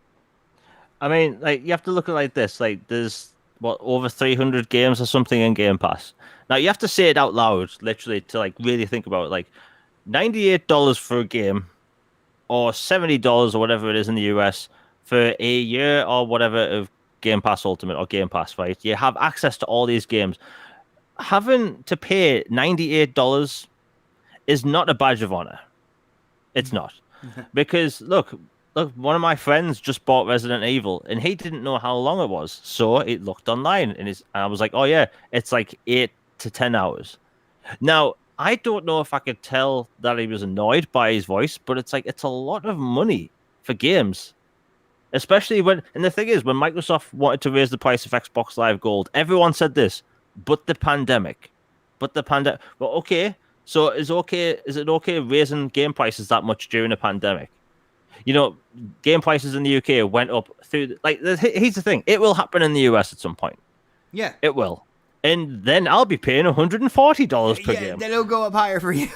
I mean, like you have to look at it like this. Like there's what over 300 games or something in Game Pass. Now you have to say it out loud, literally, to like really think about it. Like $98 for a game, or $70 or whatever it is in the US for a year or whatever of Game Pass Ultimate or Game Pass, right? You have access to all these games. Having to pay $98 is not a badge of honor. It's not. Because look, one of my friends just bought Resident Evil and he didn't know how long it was. So it looked online and I was like, oh yeah, it's like 8 to 10 hours. Now, I don't know if I could tell that he was annoyed by his voice, but it's like it's a lot of money for games. Especially and the thing is, when Microsoft wanted to raise the price of Xbox Live Gold, everyone said this, but the pandemic. But the pandemic. Well, okay. So is it okay raising game prices that much during a pandemic? You know, game prices in the UK went up here's the thing. It will happen in the US at some point. Yeah. It will. And then I'll be paying $140 per game. Then it'll go up higher for you.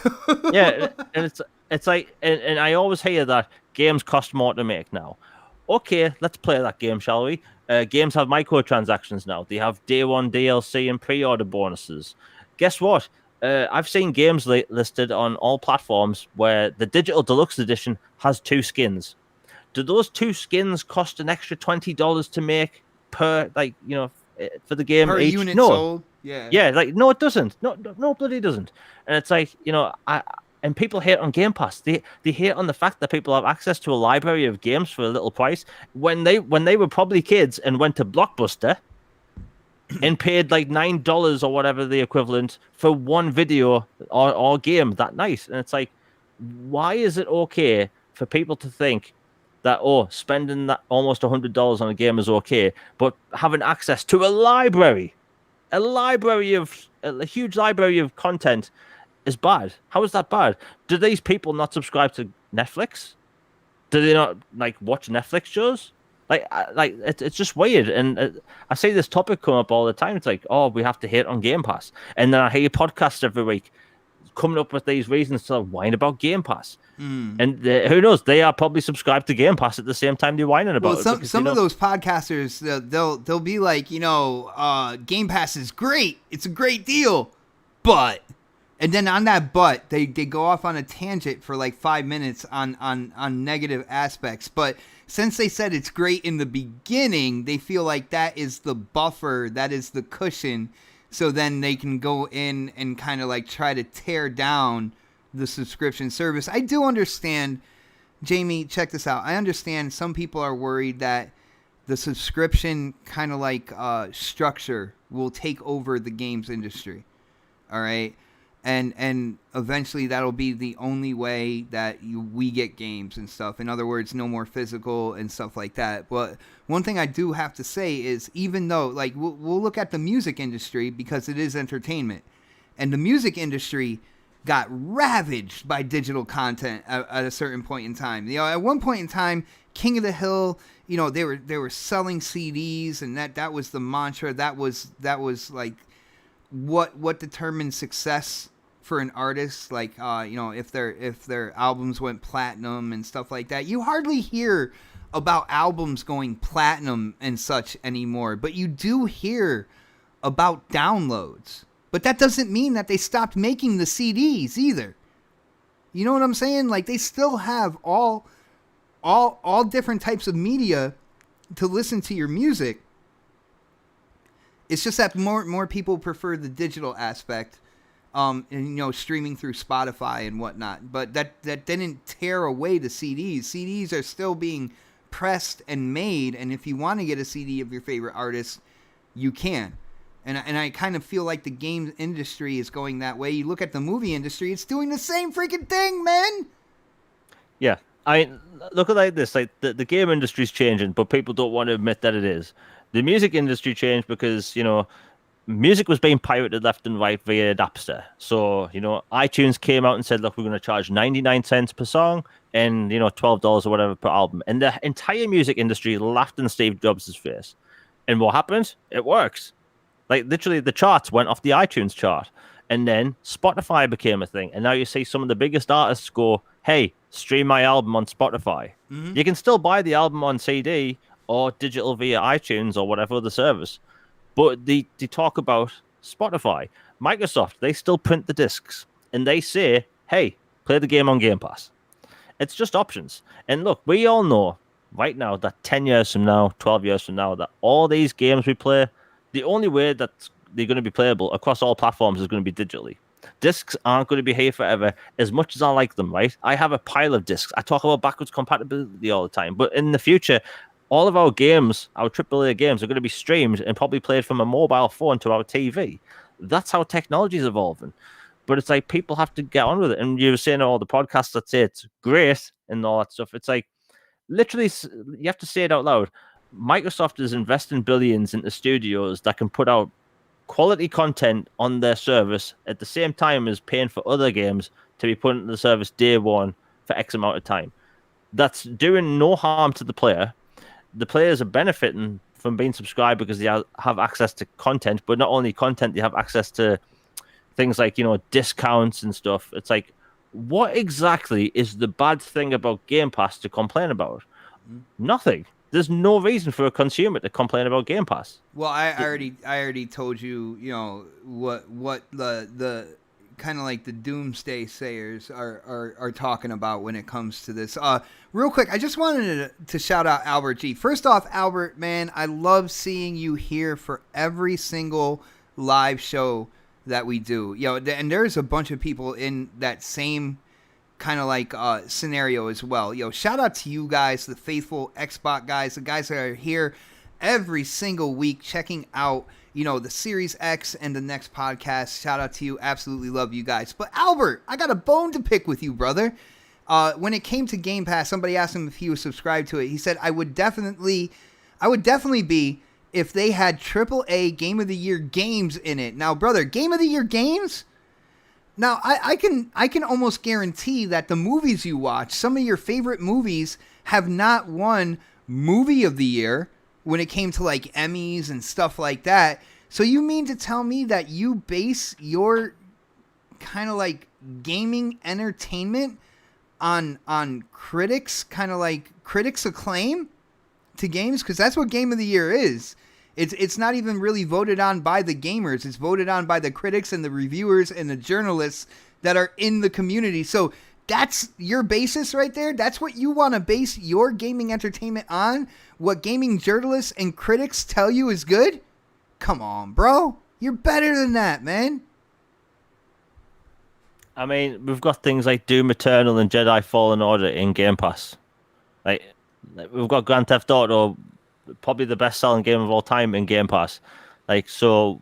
Yeah, and it's like, and I always hear that games cost more to make now. Okay, let's play that game, shall we? Games have microtransactions now. They have day one DLC and pre-order bonuses. Guess what? I've seen games listed on all platforms where the digital deluxe edition has 2 skins. Do those 2 skins cost an extra $20 to make per, for the game per each? unit No. sold? Yeah. Yeah, like no, it doesn't. No, bloody doesn't. And it's like, and people hate on Game Pass. They hate on the fact that people have access to a library of games for a little price when they were probably kids and went to Blockbuster and paid like $9 or whatever the equivalent for one video or game that night. And it's like, why is it okay for people to think that spending that almost $100 on a game is okay, but having access to a huge library of content is bad? How is that bad? Do these people not subscribe to Netflix? Do they not watch Netflix shows? It's just weird. And I see this topic come up all the time. It's like, we have to hate on Game Pass, and then I hear podcasts every week coming up with these reasons to whine about Game Pass. And who knows? They are probably subscribed to Game Pass at the same time they're whining about it. Well, some of those podcasters, they'll be like, Game Pass is great. It's a great deal, but, and then on that but, they go off on a tangent for like 5 minutes on negative aspects. But since they said it's great in the beginning, they feel like that is the buffer, that is the cushion. So then they can go in and kind of try to tear down the subscription service. I do understand, Jamie, check this out. I understand some people are worried that the subscription kind of structure will take over the games industry. All right. And eventually that'll be the only way that we get games and stuff. In other words, no more physical and stuff like that. But one thing I do have to say is, even though we'll look at the music industry because it is entertainment, and the music industry got ravaged by digital content at a certain point in time. At one point in time, King of the Hill, they were selling CDs, and that was the mantra. That was like what determined success for an artist. If their albums went platinum and stuff like that. You hardly hear about albums going platinum and such anymore, but you do hear about downloads. But that doesn't mean that they stopped making the CDs either. You know what I'm saying? They still have all different types of media to listen to your music. It's just that more people prefer the digital aspect, and streaming through Spotify and whatnot. But that didn't tear away the CDs. CDs are still being pressed and made, and if you want to get a CD of your favorite artist, you can. And I kind of feel like the game industry is going that way. You look at the movie industry; it's doing the same freaking thing, man. Yeah, I look at it like this: the game industry is changing, but people don't want to admit that it is. The music industry changed because music was being pirated left and right via Napster. So iTunes came out and said, "Look, we're going to charge 99 cents per song and $12 or whatever per album." And the entire music industry laughed in Steve Jobs' face. And what happened? It works. Literally, the charts went off the iTunes chart. And then Spotify became a thing. And now you see some of the biggest artists go, hey, stream my album on Spotify. Mm-hmm. You can still buy the album on CD or digital via iTunes or whatever other service. But they talk about Spotify. Microsoft, they still print the discs and they say, hey, play the game on Game Pass. It's just options. And look, we all know right now that 10 years from now, 12 years from now, that all these games we play, the only way that they're going to be playable across all platforms is going to be digitally. Discs aren't going to be here forever as much as I like them, right? I have a pile of discs. I talk about backwards compatibility all the time. But in the future, all of our games, our AAA games, are going to be streamed and probably played from a mobile phone to our TV. That's how technology is evolving. But it's like people have to get on with it. And you were saying all the podcasts that say it's great and all that stuff. It's like literally, you have to say it out loud. Microsoft is investing billions into studios that can put out quality content on their service at the same time as paying for other games to be put into the service day one for X amount of time. That's doing no harm to the player. The players are benefiting from being subscribed because they have access to content, but not only content, they have access to things like, discounts and stuff. It's like, what exactly is the bad thing about Game Pass to complain about? Nothing. There's no reason for a consumer to complain about Game Pass. Well, I already told you, what the kind of like the doomsday sayers are talking about when it comes to this. Real quick, I just wanted to shout out Albert G. First off, Albert, man, I love seeing you here for every single live show that we do. And there's a bunch of people in that same kind of like scenario as well. Shout out to you guys, the faithful Xbox guys, the guys that are here every single week checking out, the Series X and the next podcast. Shout out to you. Absolutely love you guys. But Albert, I got a bone to pick with you, brother. When it came to Game Pass, somebody asked him if he was subscribed to it. He said, I would definitely be if they had AAA Game of the Year games in it. Now, brother, Game of the Year games? Now, I can almost guarantee that the movies you watch, some of your favorite movies, have not won Movie of the Year when it came to like Emmys and stuff like that. So you mean to tell me that you base your kind of like gaming entertainment on critics, kind of like critics' acclaim to games? Because that's what Game of the Year is. It's not even really voted on by the gamers. It's voted on by the critics and the reviewers and the journalists that are in the community. So that's your basis right there. That's what you want to base your gaming entertainment on? What gaming journalists and critics tell you is good? Come on, bro. You're better than that, man. I mean, we've got things like Doom Eternal and Jedi Fallen Order in Game Pass. Like we've got Grand Theft Auto, probably the best-selling game of all time in Game Pass. Like, so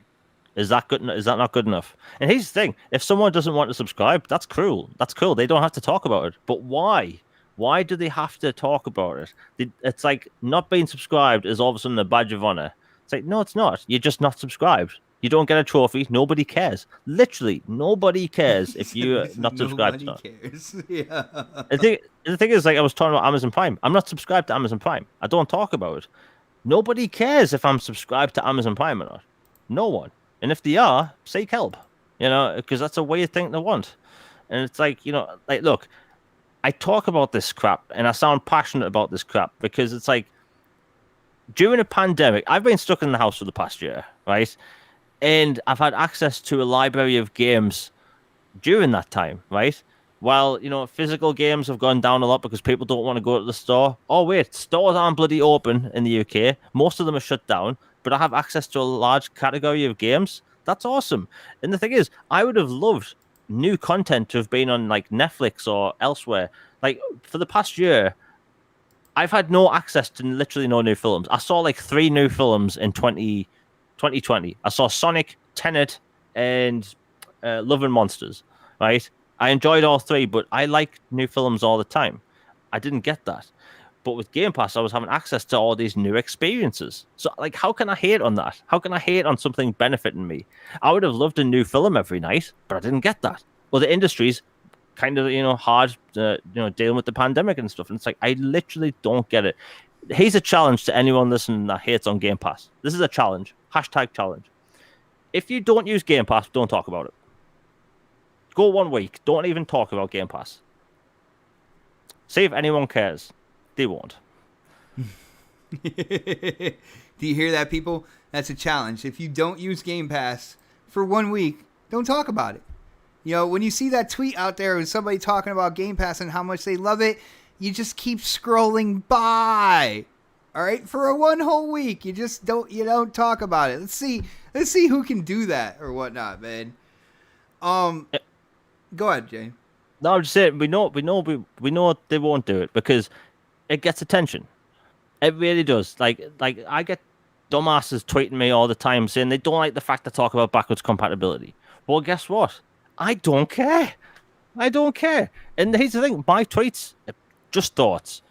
is that good? Is that not good enough? And here's the thing: if someone doesn't want to subscribe, that's cruel. That's cool. They don't have to talk about it. But why? Why do they have to talk about it? It's like not being subscribed is all of a sudden a badge of honor. It's like, no, it's not. You're just not subscribed. You don't get a trophy. Nobody cares. Literally, nobody cares if you're not subscribed. Nobody cares. Yeah. The thing is, like I was talking about Amazon Prime. I'm not subscribed to Amazon Prime. I don't talk about it. Nobody cares if I'm subscribed to Amazon Prime or not. No one. And if they are, seek help. Because that's a weird thing to want. And it's like, look, I talk about this crap and I sound passionate about this crap because it's like during a pandemic, I've been stuck in the house for the past year, right? And I've had access to a library of games during that time, right? While, physical games have gone down a lot because people don't want to go to the store. Oh, wait, stores aren't bloody open in the UK. Most of them are shut down, but I have access to a large category of games. That's awesome. And the thing is, I would have loved new content to have been on like Netflix or elsewhere. Like for the past year, I've had no access to literally no new films. I saw like 3 new films in 2020. I saw Sonic, Tenet, and Love and Monsters, right? I enjoyed all 3, but I like new films all the time. I didn't get that. But with Game Pass, I was having access to all these new experiences. So, like, how can I hate on that? How can I hate on something benefiting me? I would have loved a new film every night, but I didn't get that. Well, the industry's kind of, hard, dealing with the pandemic and stuff. And it's like, I literally don't get it. Here's a challenge to anyone listening that hates on Game Pass. This is a challenge. #challenge. If you don't use Game Pass, don't talk about it. Go 1 week. Don't even talk about Game Pass. See if anyone cares. They won't. Do you hear that, people? That's a challenge. If you don't use Game Pass for 1 week, don't talk about it. You know, when you see that tweet out there with somebody talking about Game Pass and how much they love it, you just keep scrolling by. All right, for one whole week, you don't talk about it. Let's see who can do that or whatnot, man. Go ahead, Jay. No, I'm just saying we know they won't do it because it gets attention. It really does. Like I get dumbasses tweeting me all the time saying they don't like the fact I talk about backwards compatibility. Well, guess what? I don't care. I don't care. And here's the thing: my tweets, just thoughts,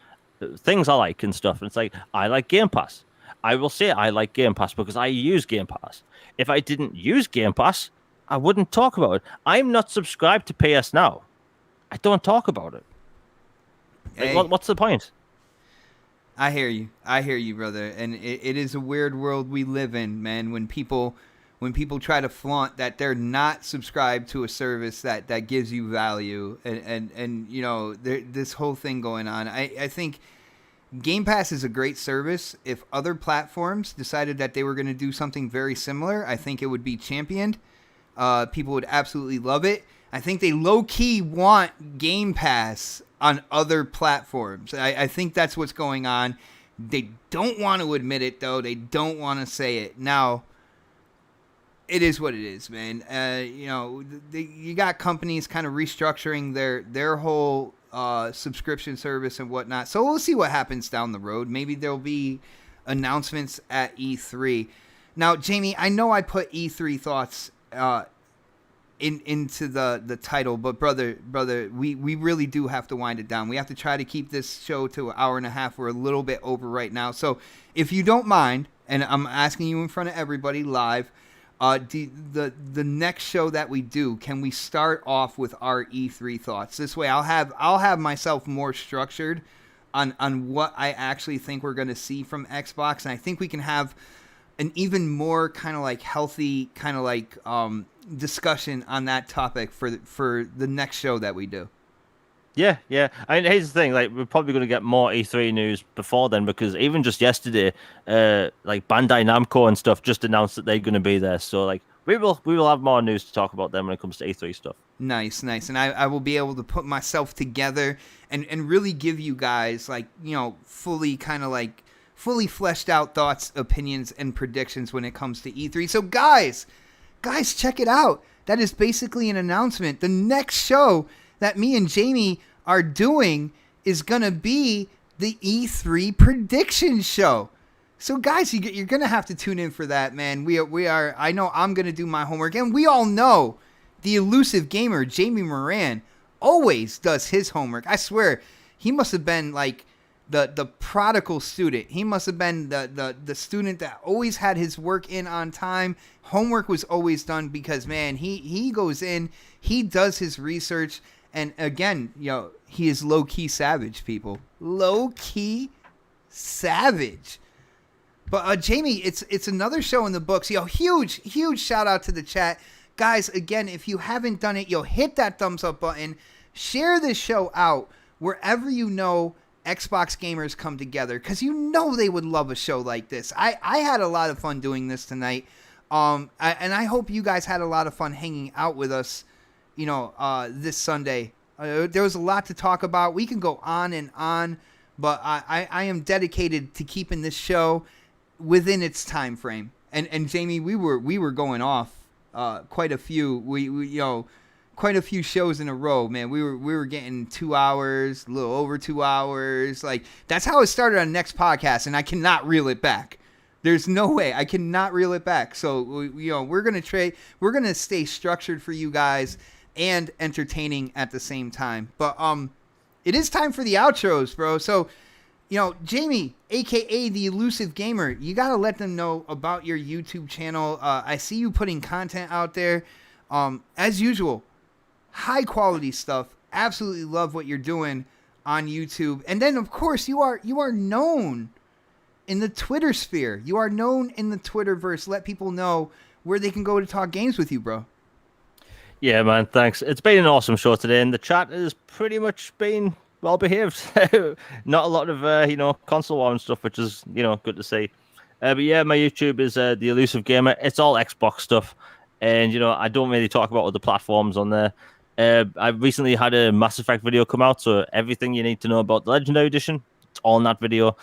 things I like and stuff. And it's like I like Game Pass. I will say I like Game Pass because I use Game Pass. If I didn't use Game Pass, I wouldn't talk about it. I'm not subscribed to PS Now. I don't talk about it. Like, Hey, what's the point? I hear you, brother. And it is a weird world we live in, man. When people try to flaunt that they're not subscribed to a service that gives you value, and you know, this whole thing going on. I think Game Pass is a great service. If other platforms decided that they were going to do something very similar, I think it would be championed. People would absolutely love it. I think they low-key want Game Pass on other platforms. I think that's what's going on. They don't want to admit it, though. They don't want to say it. Now, it is what it is, man. You know, you got companies kind of restructuring their whole subscription service and whatnot. So we'll see what happens down the road. Maybe there'll be announcements at E3. Now, Jamie, I know I put E3 thoughts into the title, but brother, we really do have to wind it down. We have to try to keep this show to an hour and a half. We're a little bit over right now. So if you don't mind, and I'm asking you in front of everybody live, the next show that we do, can we start off with our E3 thoughts? This way I'll have myself more structured on what I actually think we're going to see from Xbox, and I think we can have an even more kind of like healthy kind of like discussion on that topic for the next show that we do. Yeah. I mean, here's the thing: like, we're probably going to get more E3 news before then, because even just yesterday, like Bandai Namco and stuff just announced that they're going to be there. So, like, we will have more news to talk about them when it comes to E3 stuff. Nice. And I will be able to put myself together and really give you guys, like, you know, fully fleshed out thoughts, opinions, and predictions when it comes to E3. So, guys, check it out. That is basically an announcement. The next show that me and Jamie are doing is going to be the E3 prediction show. So, guys, you're going to have to tune in for that, man. We are. I know I'm going to do my homework. And we all know the elusive gamer, Jamie Moran, always does his homework. I swear, he must have been like the prodigal student. He must have been the student that always had his work in on time. Homework was always done because, man, he goes in, he does his research. And again, you know, he is low-key savage, people. Low-key savage. But Jamie, it's another show in the books. Yo, huge shout out to the chat. Guys, again, if you haven't done it, hit that thumbs up button. Share this show out wherever you know Xbox gamers come together, because you know they would love a show like this. I had a lot of fun doing this tonight. And I hope you guys had a lot of fun hanging out with us, you know, this Sunday. There was a lot to talk about. We can go on and on, but I am dedicated to keeping this show within its time frame. And Jamie, we were going off quite a few. Quite a few shows in a row, man. We were getting 2 hours, a little over 2 hours. Like, that's how it started on Next Podcast, and I cannot reel it back. There's no way I cannot reel it back. So we're gonna stay structured for you guys and entertaining at the same time. But it is time for the outros, bro. So, you know, Jamie, aka the Elusive Gamer, you gotta let them know about your YouTube channel. I see you putting content out there, as usual. High quality stuff. Absolutely love what you're doing on YouTube. And then, of course, you are known in the Twitter sphere. You are known in the Twitterverse. Let people know where they can go to talk games with you, bro. Yeah, man, thanks. It's been an awesome show today, and the chat has pretty much been, well behaved. Not a lot of console war and stuff, which is good to see. But yeah, my YouTube is the Elusive Gamer. It's all Xbox stuff, and I don't really talk about other platforms on there. I recently had a Mass Effect video come out, so everything you need to know about the Legendary Edition, it's all in that video.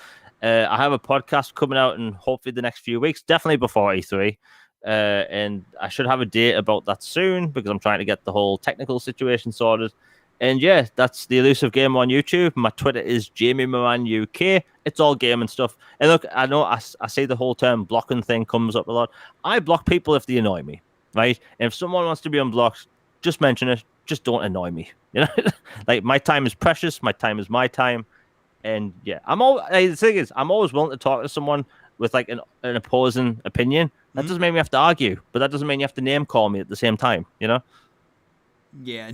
I have a podcast coming out in hopefully the next few weeks, definitely before E3. And I should have a date about that soon because I'm trying to get the whole technical situation sorted. And yeah, that's the Elusive Gamer on YouTube. My Twitter is Jamie Moran UK. It's all gaming stuff. And look, I know I say the whole term blocking thing comes up a lot. I block people if they annoy me, right? And if someone wants to be unblocked, just mention it. Just don't annoy me. Like my time is precious. My time is my time. And yeah, the thing is, I'm always willing to talk to someone with like an opposing opinion. That doesn't mean we have to argue, but that doesn't mean you have to name call me at the same time, Yeah,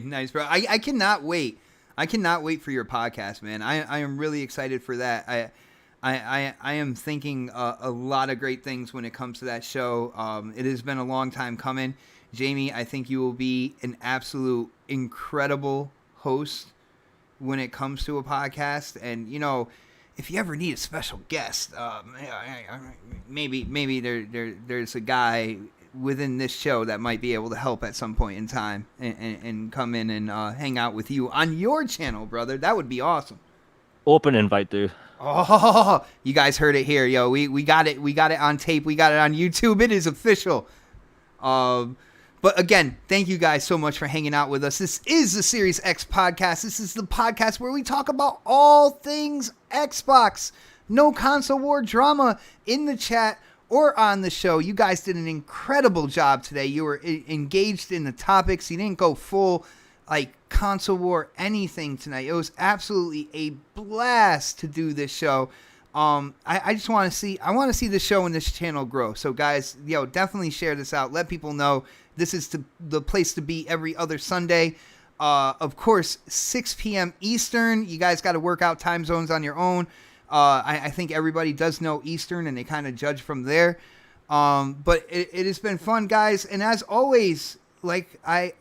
nice, bro. I cannot wait. I cannot wait for your podcast, man. I am really excited for that. I am thinking a lot of great things when it comes to that show. It has been a long time coming. Jamie, I think you will be an absolute incredible host when it comes to a podcast. And, if you ever need a special guest, maybe there's a guy within this show that might be able to help at some point in time and come in and hang out with you on your channel, brother. That would be awesome. Open invite, dude. Oh, you guys heard it here, yo. We got it. We got it on tape. We got it on YouTube. It is official. But again, thank you guys so much for hanging out with us. This is the Series X podcast. This is the podcast where we talk about all things Xbox. No console war drama in the chat or on the show. You guys did an incredible job today. You were engaged in the topics. You didn't go full like console war anything tonight. It was absolutely a blast to do this show. I just want to see the show and this channel grow. So guys, definitely share this out. Let people know this is the place to be every other Sunday. Of course, 6 p.m. Eastern. You guys got to work out time zones on your own. I think everybody does know Eastern, and they kind of judge from there. But it has been fun, guys. And as always, like I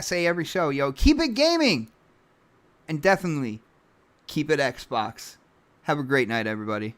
say every show, keep it gaming, and definitely keep it Xbox. Have a great night, everybody.